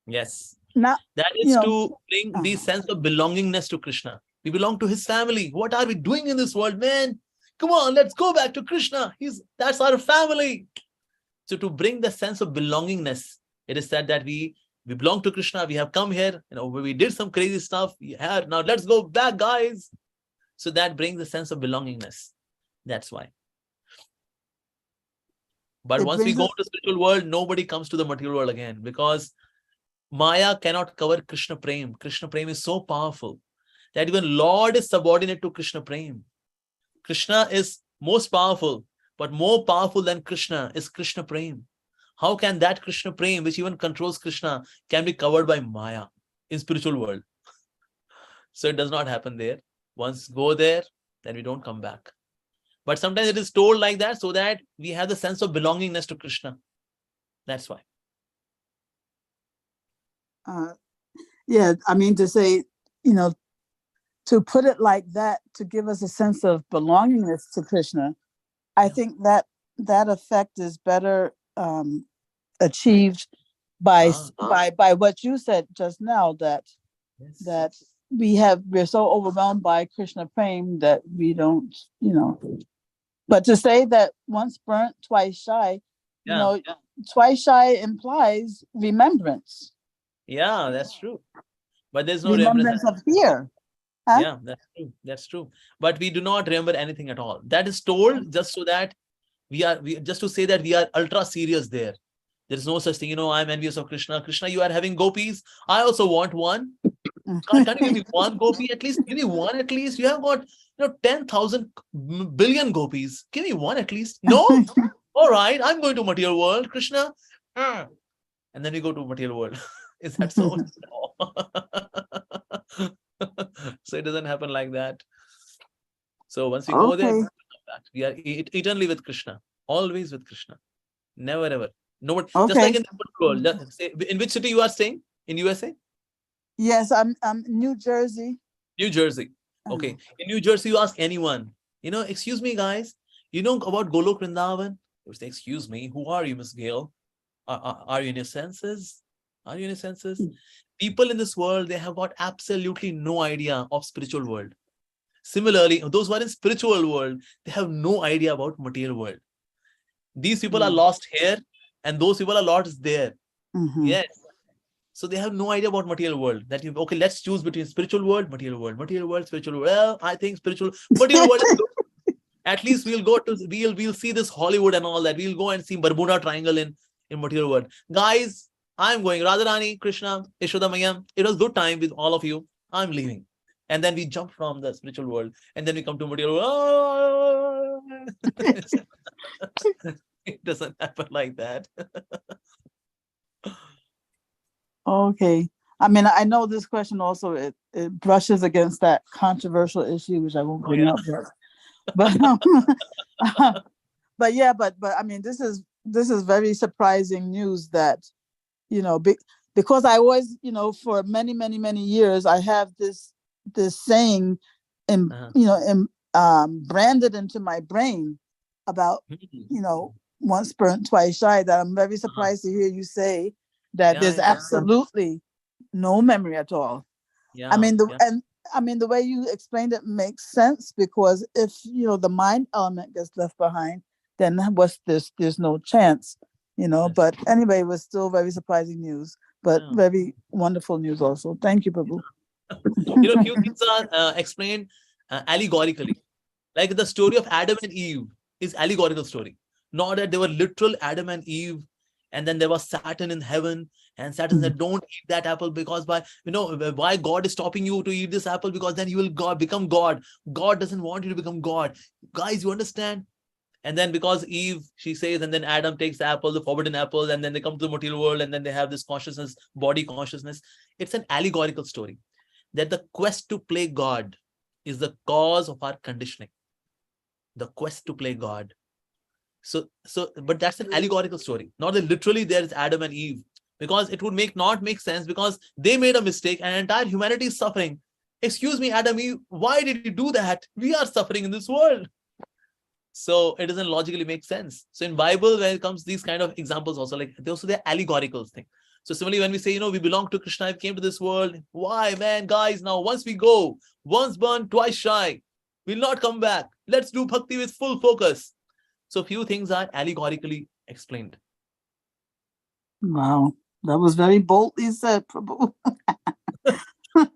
Yes. Not, that is to bring the sense of belongingness to Krishna. We belong to his family. What are we doing in this world, man? Come on, let's go back to Krishna. That's our family. So to bring the sense of belongingness, it is said that we belong to Krishna. We have come here, we did some crazy stuff. Now let's go back, guys. So that brings the sense of belongingness. That's why. But once we go to the spiritual world, nobody comes to the material world again, because Maya cannot cover Krishna Prem. Krishna Prem is so powerful that even Lord is subordinate to Krishna Prem. Krishna is most powerful, but more powerful than Krishna is Krishna Prem. How can that Krishna Prem, which even controls Krishna, can be covered by Maya in spiritual world? So it does not happen there. Once go there, then we don't come back. But sometimes it is told like that so that we have the sense of belongingness to Krishna. That's why. Yeah, I mean, to say, to put it like that, to give us a sense of belongingness to Krishna, I think that effect is better achieved by what you said just now, that we're so overwhelmed by Krishna Prem that we don't, But to say that once burnt, twice shy, twice shy implies remembrance. Yeah, that's true. But there's no remembrance of fear. Huh? Yeah, that's true. That's true. But we do not remember anything at all. That is told just so that just to say that we are ultra serious there. There is no such thing, I'm envious of Krishna. Krishna, you are having gopis. I also want one. Can't you give me one gopi at least? Give me one at least. You have got 10,000 billion gopis. Give me one at least. No? All right, I'm going to material world, Krishna. And then we go to material world. Is that so? So it doesn't happen like that. So once we go there, we are eternally with Krishna. Always with Krishna. Never ever. Nobody. Just like in the world. In which city you are staying? In USA? Yes, I'm New Jersey. New Jersey. Okay. In New Jersey, you ask anyone, excuse me, guys, you know about Golok Vrindavan? They would say, excuse me, who are you, Miss Gail? Are you in your senses? Are you in your senses? People in this world, they have got absolutely no idea of spiritual world. Similarly, those who are in spiritual world, they have no idea about material world. These people are lost here, and those people are lost there. Yes. So they have no idea about material world. Okay, let's choose between spiritual world, material world, spiritual world. Well, I think material world is good. At least we'll see this Hollywood and all that. We'll go and see Bermuda Triangle in material world. Guys, I'm going. Radharani, Krishna, Yashoda Mayam. It was good time with all of you. I'm leaving. And then we jump from the spiritual world, and then we come to material world. It doesn't happen like that. Okay. I mean, I know this question also, it brushes against that controversial issue, which I won't bring up. But I mean, this is very surprising news that, because I always, for many, many, many years, I have this saying branded into my brain about, once burnt, twice shy, that I'm very surprised to hear you say that there's absolutely no memory at all. I mean, the way you explained it makes sense, because if the mind element gets left behind, then there's no chance, But anyway, it was still very surprising news, but very wonderful news also. Thank you, Prabhu. Few things are explained allegorically. Like the story of Adam and Eve is allegorical story. Not that they were literal Adam and Eve, and then there was Saturn in heaven, and Saturn said, don't eat that apple, because why God is stopping you to eat this apple, because then you will become God. God doesn't want you to become God. Guys, you understand? And then because Eve, she says, and then Adam takes the apple, the forbidden apple, and then they come to the material world, and then they have this consciousness, body consciousness. It's an allegorical story that the quest to play God is the cause of our conditioning. The quest to play God. But that's an allegorical story. Not that literally there is Adam and Eve, because it would not make sense, because they made a mistake and entire humanity is suffering. Excuse me, Adam, Eve, why did you do that? We are suffering in this world. So it doesn't logically make sense. So in Bible, when it comes these kind of examples also, like they're allegorical thing. So similarly, when we say, we belong to Krishna, we came to this world. Why, man, guys, now once we go, once burned, twice shy, we'll not come back. Let's do bhakti with full focus. So few things are allegorically explained. Wow, that was very boldly said, Prabhu. But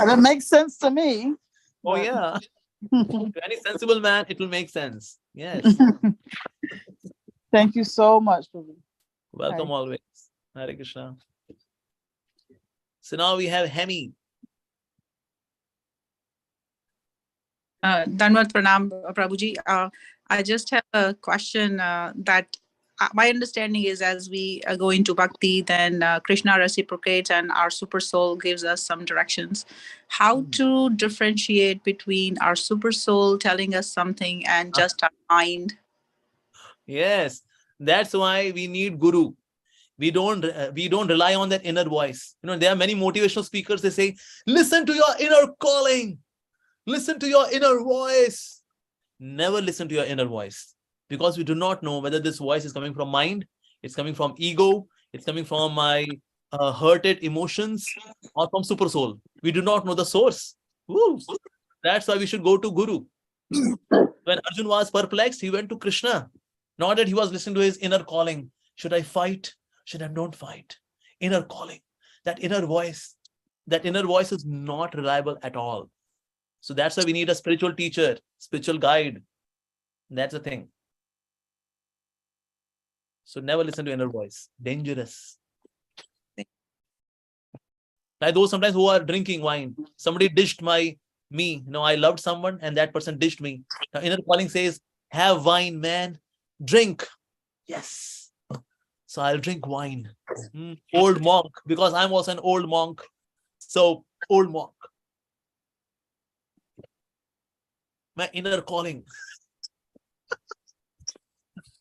it makes sense to me. Oh, but... yeah. To any sensible man, it will make sense. Yes. Thank you so much, Prabhu. Welcome always. Hare Krishna. So now we have Hemi. Danvat Pranam, Prabhuji. I just have a question that my understanding is, as we go into bhakti, then Krishna reciprocates and our super soul gives us some directions. How to differentiate between our super soul telling us something and just our mind? Yes, that's why we need Guru. We don't rely on that inner voice. There are many motivational speakers. They say, listen to your inner calling. Listen to your inner voice. Never listen to your inner voice, because we do not know whether this voice is coming from mind, it's coming from ego, it's coming from my hurted emotions, or from super soul. We do not know the source. Woo. That's why we should go to Guru. When Arjun was perplexed, he went to Krishna. Not that he was listening to his inner calling. Should I fight? Should I don't fight? Inner calling. That inner voice is not reliable at all. So that's why we need a spiritual teacher, spiritual guide. That's the thing. So never listen to inner voice. Dangerous. Like those sometimes who are drinking wine. Somebody dished me. I loved someone and that person dished me. Now inner calling says, have wine, man. Drink. Yes. So I'll drink wine. Old monk, because I'm also an old monk. So old monk. My inner calling.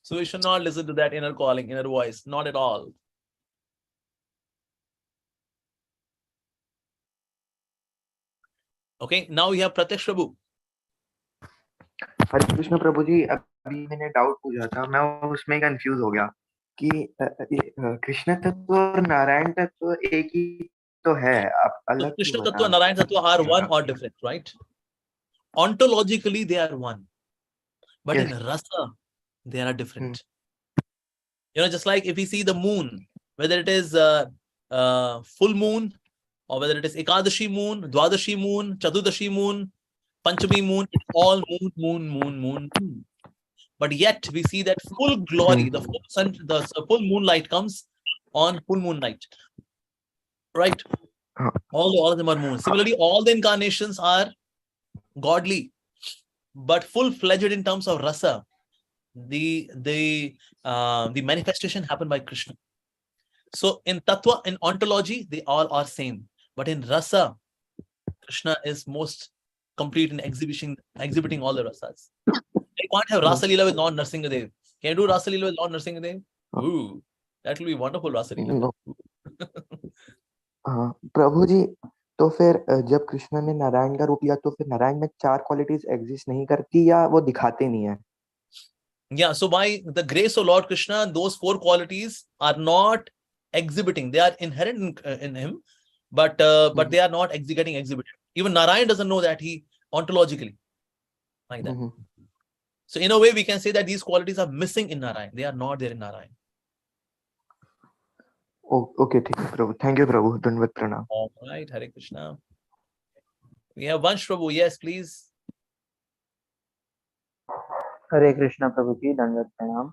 So we should not listen to that inner calling, inner voice. Not at all. Okay, now we have Pratyaksh Prabhu. हरे कृष्ण प्रभु जी, अभी मैंने doubt पूछा था, मैं उसमें confuse हो गया कि कृष्ण तत्व और नारायण तत्व एक ही तो है, अलग Krishna Tattva and Narayana Tattva are one or different, right? Ontologically, they are one. But in rasa, they are different. Just like if we see the moon, whether it is full moon, or whether it is Ekadashi moon, Dwadashi moon, Chaturdashi moon, Panchami moon, it's all moon. But yet we see that full glory, the full sun, the full moonlight comes on full moon night. Right? All of them are moon. Similarly, all the incarnations are godly, but full-fledged in terms of rasa. The manifestation happened by Krishna. So in tattva, in ontology, they all are same. But in rasa, Krishna is most complete in exhibiting all the rasas. You can't have Rasa Lila with Lord Narsingadev. Can you do Rasa Lila with Lord Narsingadev? Ooh, that will be wonderful, Rasa Lila. प्रभु जी, तो फिर जब कृष्ण ने नारायण का रूप लिया, तो फिर नारायण में 4 क्वालिटीज एग्जिस्ट नहीं करती या वो दिखाते नहीं है? Yeah, so by the grace of Lord Krishna, those 4 qualities are not exhibiting. They are inherent in him, but they are not getting exhibited. Even Narayan doesn't know that he ontologically like that. So in a way, we can say that these qualities are missing in Narayan. They are not there in Narayan. Okay, Prabhu. Thank you, Prabhu. Dandavat Pranam. All right, Hare Krishna. We have Vansh Prabhu. Yes, please. Hare Krishna, Prabhuji. Dandavat Pranam.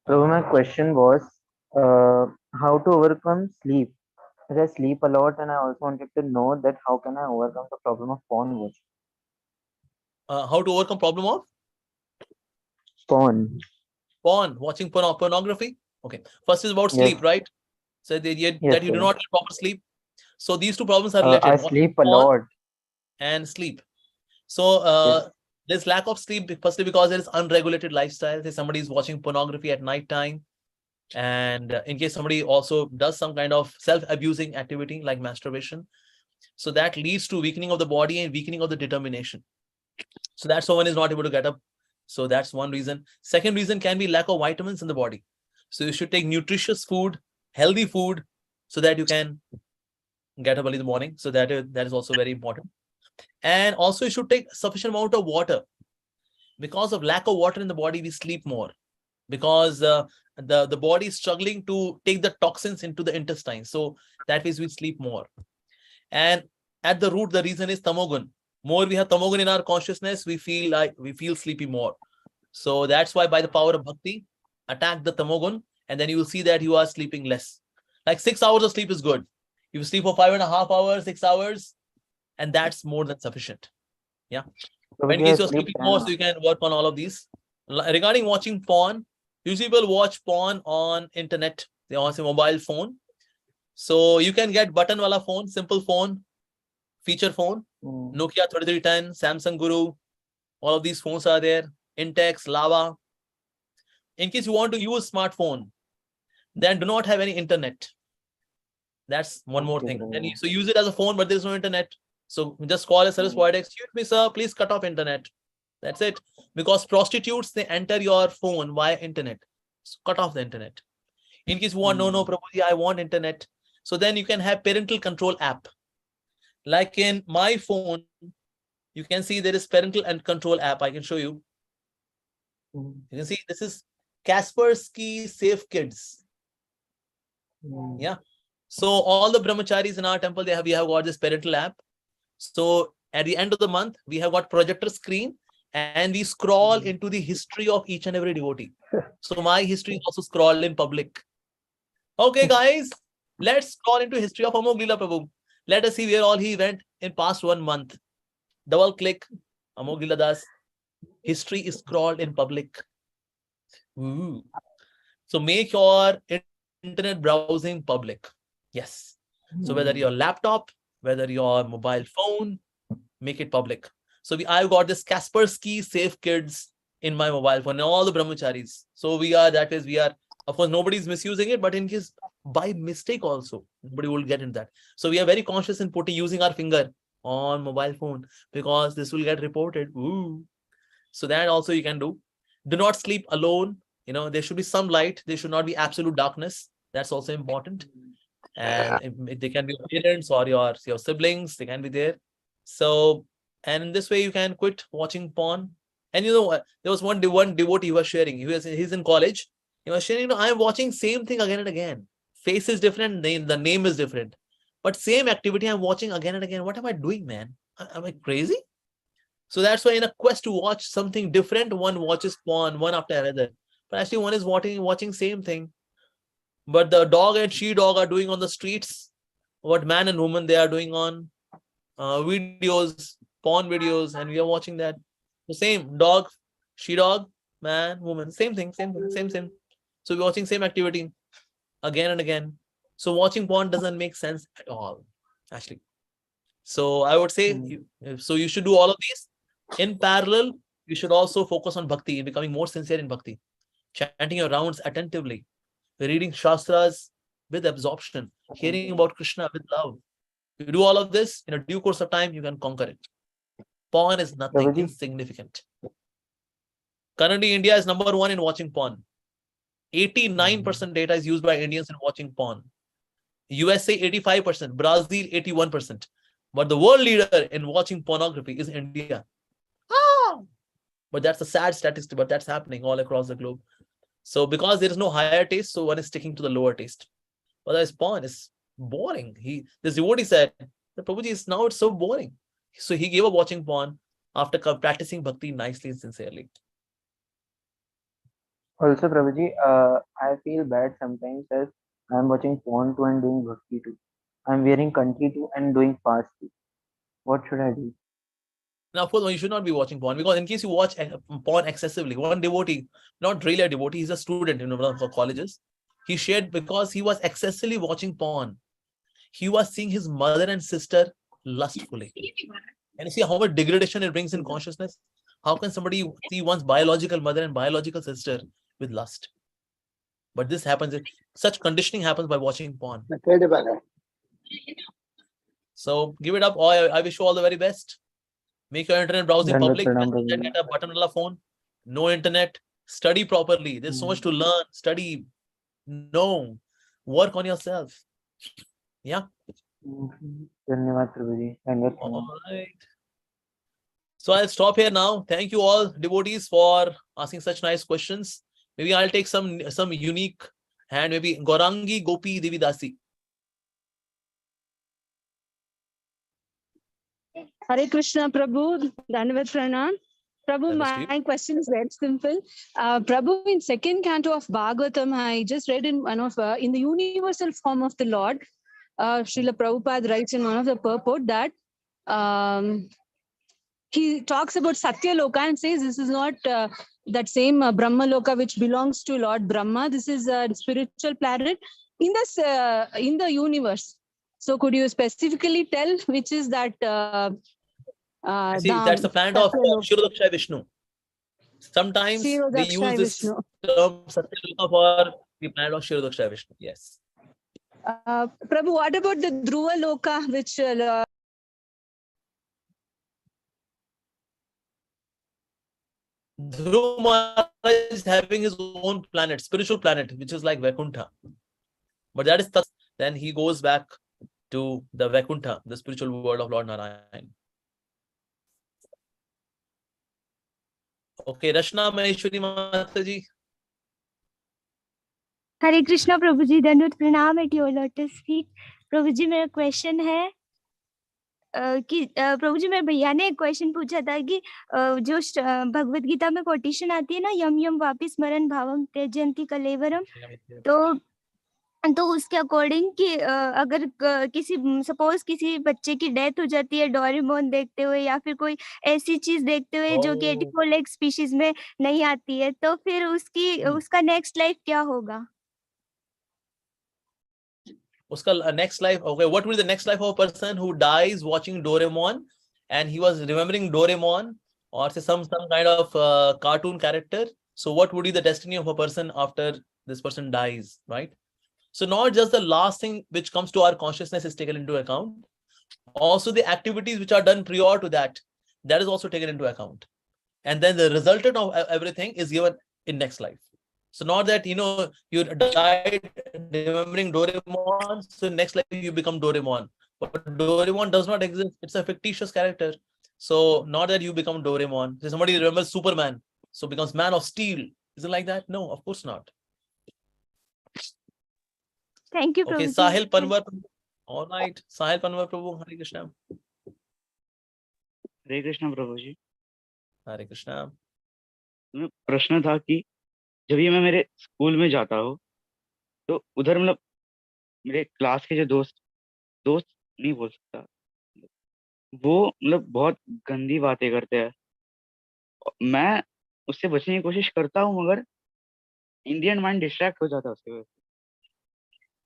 Prabhu, my question was how to overcome sleep. I sleep a lot, and I also wanted to know that how can I overcome the problem of porn watching. How to overcome problem of? Porn. Porn, watching pornography. Okay. First is about Yes. sleep, right? So that you Yes, do sir. not get proper sleep. So these two problems are I related. Watching sleep a porn lot. and sleep. So Yes. there's lack of sleep, firstly because there is unregulated lifestyle. Say somebody is watching pornography at night time, and in case somebody also does some kind of self-abusing activity like masturbation, so that leads to weakening of the body and weakening of the determination. So that's why one is not able to get up. So that's one reason. Second reason can be lack of vitamins in the body. So you should take nutritious food, healthy food, so that you can get up early in the morning. So that is also very important. And also you should take sufficient amount of water. Because of lack of water in the body, we sleep more. Because the body is struggling to take the toxins into the intestine. So that means we sleep more. And at the root, the reason is tamogun. More we have tamogun in our consciousness, we feel sleepy more. So that's why by the power of bhakti, attack the tamogun, and then you will see that you are sleeping less. Like 6 hours of sleep is good. If you sleep for 5.5 hours, 6 hours, and that's more than sufficient. Yeah. But in Prabhuji, I case you're sleep sleeping 10 more, so you can work on all of these. Regarding watching porn, usually people watch porn on internet. They want a mobile phone. So you can get button wala phone, simple phone, feature phone, Nokia 3310, Samsung Guru. All of these phones are there. Intex, Lava. In case you want to use smartphone, then do not have any internet. That's one more thing. And so use it as a phone, but there's no internet. So just call a service provider. Excuse me, sir, please cut off internet. That's it. Because prostitutes, they enter your phone via internet. So cut off the internet. In case you want, no, Prabhuji, I want internet. So then you can have parental control app. Like in my phone, you can see there is parental and control app. I can show you. You can see this is Kaspersky Safe Kids. Yeah. So all the brahmacharis in our temple, we have got this parental app. So at the end of the month, we have got projector screen and we scroll into the history of each and every devotee. So my history is also scrolled in public. Okay, guys, let's scroll into history of Amogh Lila Prabhu. Let us see where all he went in past 1 month. Double click, Amogh Lila Das. History is scrolled in public. Ooh. So make your internet browsing public. Yes. So whether your laptop, whether your mobile phone, make it public. So I've got this Kaspersky Safe Kids in my mobile phone, and all the brahmacharis. So we are, of course, nobody's misusing it, but in case by mistake also, nobody will get into that. So we are very conscious in using our finger on mobile phone because this will get reported. Ooh. So that also you can do. Do not sleep alone. There should be some light. There should not be absolute darkness. That's also important. And they can be your parents or your siblings. They can be there. So, and in this way you can quit watching porn. And there was one devotee who was sharing. He's in college. He was sharing, I'm watching same thing again and again. Face is different. The name is different. But same activity I'm watching again and again. What am I doing, man? Am I crazy? So that's why in a quest to watch something different, one watches porn one after another. But actually one is watching same thing. But the dog and she-dog are doing on the streets what man and woman they are doing on videos, porn videos, and we are watching that. The same dog, she-dog, man, woman, same thing. So we're watching same activity again and again. So watching porn doesn't make sense at all, actually. So I would say, so you should do all of these. In parallel, you should also focus on bhakti, becoming more sincere in bhakti, chanting your rounds attentively, reading shastras with absorption, hearing about Krishna with love. You do all of this in a due course of time, you can conquer it. Porn is nothing insignificant. Currently, India is number 1 in watching porn. 89% data is used by Indians in watching porn. USA 85%, Brazil 81%. But the world leader in watching pornography is India. But that's a sad statistic, but that's happening all across the globe. So because there is no higher taste, so one is sticking to the lower taste. Otherwise, porn is boring. This devotee said, the Prabhuji now it's so boring. So he gave up watching porn after practicing bhakti nicely and sincerely. Also, Prabhuji, I feel bad sometimes as I'm watching porn too and doing bhakti too. I'm wearing country too and doing fast too. What should I do? Now, of course, you should not be watching porn, because in case you watch porn excessively, one devotee, not really a devotee, he's a student in one of the colleges, he shared because he was excessively watching porn. He was seeing his mother and sister lustfully. And you see how much degradation it brings in consciousness? How can somebody see one's biological mother and biological sister with lust? But this happens, such conditioning happens by watching porn. So give it up. I wish you all the very best. Make your internet browsing public. Then get a button on the phone. No internet. Study properly. There's so much to learn. Study. No. Work on yourself. Yeah. Dhanyavad Prabhuji. All right. So I'll stop here now. Thank you all devotees for asking such nice questions. Maybe I'll take some unique hand. Maybe Gaurangi Gopi Devidasi. Hare Krishna, Prabhu. Dhanyavad Pranam. Prabhu, my question is very simple. Prabhu, in second canto of Bhagavatam, I just read in one of in the universal form of the Lord, Srila Prabhupada writes in one of the purport that he talks about Satya Loka and says this is not that same Brahma Loka which belongs to Lord Brahma. This is a spiritual planet in the universe. So could you specifically tell which is that? See, that's the planet of Kshirodaksha Vishnu. Sometimes they use this term Satya Loka for the planet of Kshirodaksha Vishnu. Yes. Prabhu, what about the Dhruva Loka, which Dhruva Maharaj is having his own planet, spiritual planet, which is like Vaikuntha. But that is then he goes back to the Vaikuntha, the spiritual world of Lord Narayan. Okay, Rashna Maheshwari Mataji. हरे कृष्णा प्रभु जी, धन्यवाद प्रणाम at your lotus feet. प्रभु जी मेरा question है कि प्रभु जी मेरे भैया ने एक question पूछा था कि जो भगवत गीता में कोटेशन आती है ना, यम यम वापिस मरण भावम त्यजन्ति कलेवरम, तो उसके अकॉर्डिंग कि अगर किसी सपोज किसी बच्चे की डेथ हो जाती है डोरेमोन देखते हुए या फिर कोई ऐसी चीज देखते हुए जो कि 84 लेग स्पीशीज में नहीं आती है, तो फिर उसका नेक्स्ट लाइफ क्या होगा? Uska next life, okay, what will be the next life of a person who dies watching Doraemon and he was remembering Doraemon or say some kind of cartoon character? So what would be the destiny of a person after this person dies, right? So not just the last thing which comes to our consciousness is taken into account, also the activities which are done prior to that, that is also taken into account. And then the resultant of everything is given in next life. So not that, you died remembering Doraemon, so next life you become Doraemon. But Doraemon does not exist. It's a fictitious character. So not that you become Doraemon. So somebody remembers Superman, so becomes Man of Steel. Is it like that? No, of course not. Thank you, Prabhu. Okay, Sahil Panwar. All right. Sahil Panwar Prabhu. Hare Krishna. हरे कृष्णा प्रभु जी। हरे कृष्णा। प्रश्न था कि जब ये मैं मेरे school में जाता हूँ तो उधर मतलब मेरे क्लास के जो दोस्त नहीं बोल सकता, वो मतलब बहुत गंदी बातें करते हैं। मैं उससे बचने की कोशिश करता हूँ मगर इंडियन माइंड डिस्ट्रैक्ट हो जाता है उसके वजह से।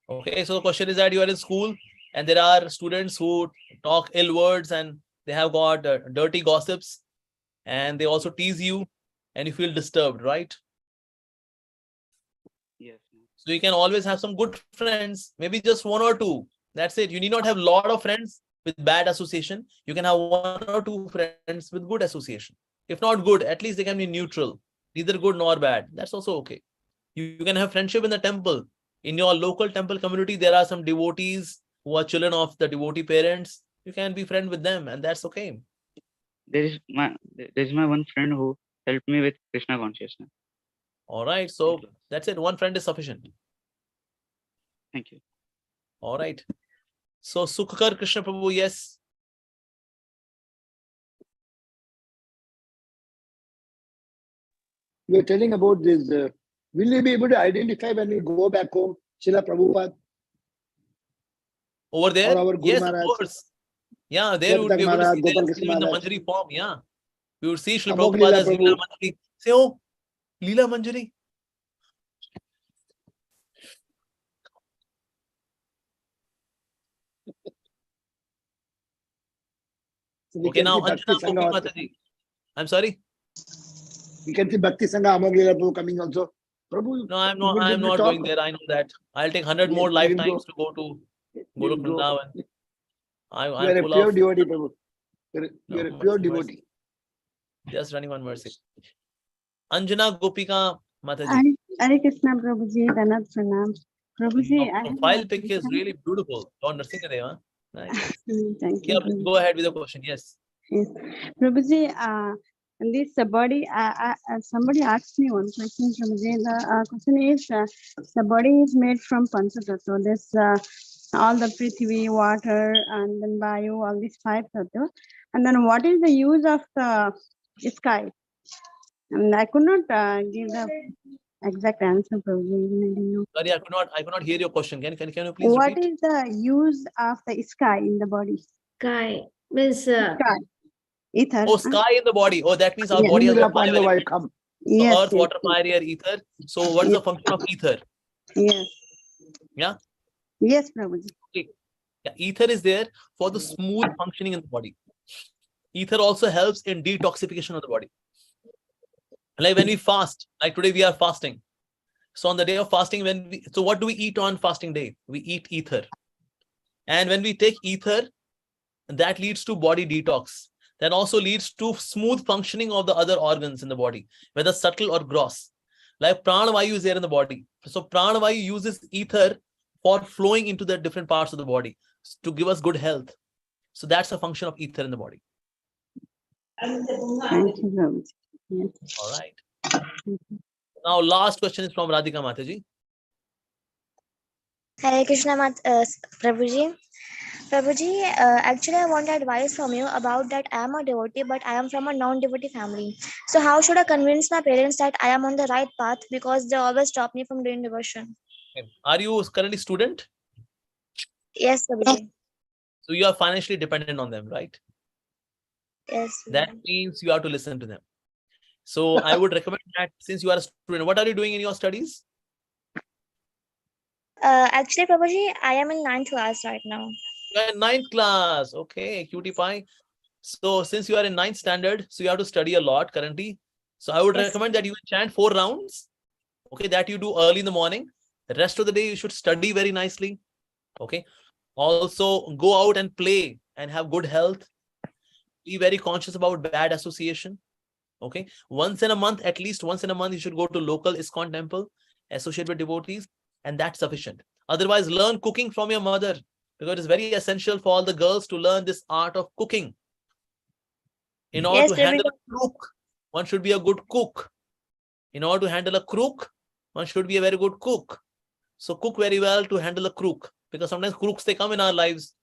Okay, so the question is that you are in school and there are students who talk ill words and they have got dirty gossips and they also tease you and you feel disturbed, right? Yes. So you can always have some good friends, maybe just one or two. That's it. You need not have a lot of friends with bad association. You can have one or two friends with good association. If not good, at least they can be neutral, neither good nor bad. That's also okay. You can have friendship in the temple. In your local temple community, there are some devotees who are children of the devotee parents. You can be friend with them and that's okay. There is my one friend who helped me with Krishna consciousness. All right. So that's it. One friend is sufficient. Thank you. All right. So Sukhkar Krishna Prabhu, yes. You were telling about this. Will you be able to identify when you go back home, Srila Prabhupada? Over there? Or our Guru Yes, Maharaj? of course. Yeah, there we would Jagtak be able to Maharaj, see Gopal them Krishna in the Maharaj, Manjari form. Yeah, we would see Srila Amogh Lila Prabhupada's Lila Prabhu. Manjari. Say, oh, Lila Manjari. So we Okay, can see now Bhakti Anjana Gopi Sangha. Mataji. I'm sorry. We can see Bhakti Sangha, Amogh Lila Prabhu coming also. Prabhu, No, I'm will not. I'm you not talk? going there. I know that. I'll take 100 Yes, more you will lifetimes go. to go to You will Golok go. Vrindavan. You I'm are a full pure of devotee, Prabhu. You no, are a pure mercy, mercy. devotee. Just running on mercy. Anjana Gopika Mataji. Hare Krishna, Prabhuji, Danat Pranam. Prabhuji, Your I have profile a pic is question. really beautiful. Lord Nrsingadeva. Nice, nice. Thank Yeah, you, please Prabhuji. go ahead with the question. Yes. Yes. Prabhuji, this body, somebody asked me one question, Prabhuji. The question is, the body is made from Panchatattva. This all the Prithvi, water, and then Vayu, all these 5 tattva. And then what is the use of the sky? And I could not give the exact answer, Prabhuji. I didn't know. Sorry, I could not hear your question. Can you please What repeat? is the use of the sky in the body? Sky means Sky. Ether. Oh, sky in the body. Oh, that means our Yes. body has got 5 Come. elements. So Yes, earth, yes, water, yes. fire, air, ether. So what is the function of ether? Yes. Yeah. Yes, Prabhuji. Okay. Yeah, ether is there for the smooth functioning in the body. Ether also helps in detoxification of the body. Like when we fast, like today we are fasting. So on the day of fasting, so what do we eat on fasting day? We eat ether. And when we take ether, that leads to body detox. That also leads to smooth functioning of the other organs in the body, whether subtle or gross. Like pranavayu is there in the body. So pranavayu uses ether for flowing into the different parts of the body to give us good health. So that's a function of ether in the body. Thank you, Prabhuji. Yes. All right. Now, last question is from Radhika Mataji. Hare Krishna, Prabhuji. Prabhuji, actually, I want advice from you about that I am a devotee, but I am from a non-devotee family. So how should I convince my parents that I am on the right path, because they always stop me from doing devotion? Okay. Are you currently student? Yes, Prabhuji. So you are financially dependent on them, right? Yes. That means you have to listen to them. So I would recommend that since you are a student, what are you doing in your studies? Actually, Prabhuji, I am in 9th class right now. You are in 9th class. Okay, cutie pie. So since you are in 9th standard, so you have to study a lot currently. So I would recommend that you chant 4 rounds. Okay, that you do early in the morning. The rest of the day, you should study very nicely. Okay. Also, go out and play and have good health. Be very conscious about bad association. Okay. Once in a month, at least once in a month, you should go to local ISKCON temple, associate with devotees, and that's sufficient. Otherwise, learn cooking from your mother, because it is very essential for all the girls to learn this art of cooking. In order to handle a crook, one should be a good cook. In order to handle a crook, one should be a very good cook. So cook very well to handle a crook, because sometimes crooks, they come in our lives.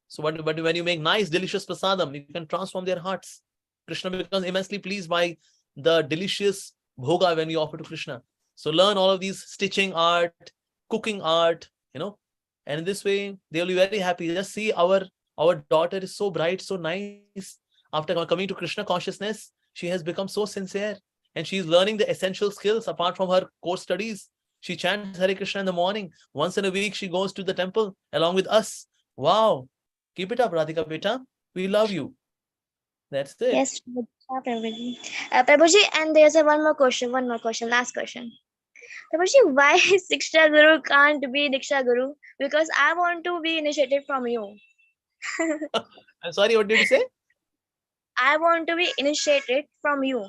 So but when you make nice, delicious prasadam, you can transform their hearts. Krishna becomes immensely pleased by the delicious bhoga when we offer to Krishna. So learn all of these stitching art, cooking art, and in this way, they will be very happy. Just see our daughter is so bright, so nice. After coming to Krishna consciousness, she has become so sincere, and she is learning the essential skills apart from her core studies. She chants Hare Krishna in the morning. Once in a week, she goes to the temple along with us. Wow. Keep it up, Radhika Beta. We love you. That's it. Yes, Prabhuji. Prabhuji, and there's one more question, last question. Prabhuji, why Diksha Guru can't be Diksha Guru? Because I want to be initiated from you. I'm sorry, what did you say? I want to be initiated from you.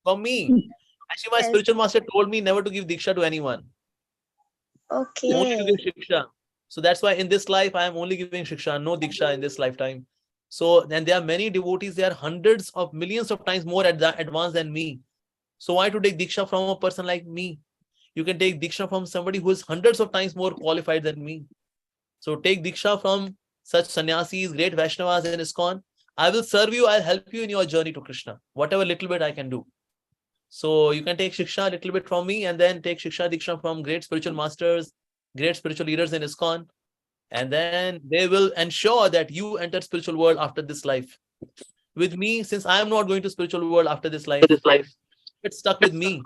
From me. Actually, my spiritual master told me never to give Diksha to anyone. Okay. Only to give Shiksha. So that's why in this life, I am only giving Shiksha, no Diksha in this lifetime. So then there are many devotees, they are hundreds of millions of times more advanced than me. So why to take Diksha from a person like me? You can take Diksha from somebody who is hundreds of times more qualified than me. So take Diksha from such sannyasis, great Vaishnavas in ISKCON. I will serve you, I'll help you in your journey to Krishna, whatever little bit I can do. So you can take Shiksha a little bit from me, and then take Shiksha Diksha from great spiritual masters, great spiritual leaders in ISKCON. And then they will ensure that you enter spiritual world after this life. With me, since I am not going to spiritual world after this life, it's stuck with me.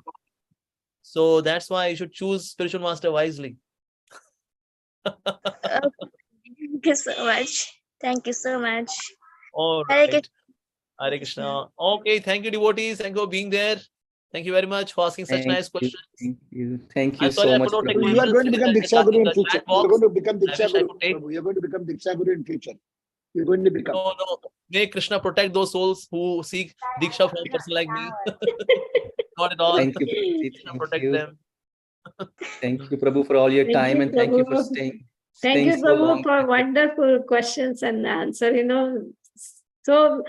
So that's why you should choose spiritual master wisely. Thank you so much. Thank you so much. All Hare right. Hare Krishna. Okay, thank you, devotees. Thank you for being there. Thank you very much for asking such nice questions. Thank you. Thank I'm you sorry so I much. could not take Prabhu. You are going to become Diksha Guru in the future. chat You're box. going to become I Diksha wish I Guru. could take. Prabhu. You're going to become Diksha Guru in future. You're going to become. No, no. May Krishna protect those souls who seek Diksha from a person like me. Not at all. Thank you, Prabhuji. Krishna Thank protect you. them. Thank you, Prabhu, for all your Thank time, you, and thank you for Prabhu. Thank you, so Prabhu, long. for wonderful questions and answer. So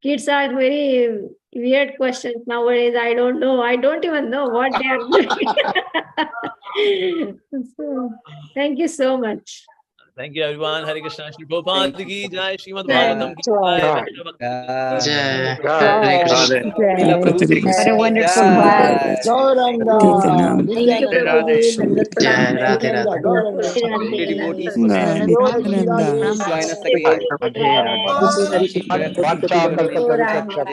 kids are very weird questions nowadays. I don't know. I don't even know what they are doing. So, thank you so much. Thank you, everyone. Hare Krishna. Shri Prabhupada ki jai. Srimad Jai. Bhagavatam ki jai. Vaishnava Bhakti Jai. ki Hare Krishna. Srila Prabhuji ki What a wonderful jai. class. Gauranga, Thank you, Nityananda, Prabhuji. Jai. Radhe Nityananda, Radhe. Gauranga, Devotees, Jai Shri Radhe. join us again. Radhe Radhe. Jai Shri Krishna Chaitanya.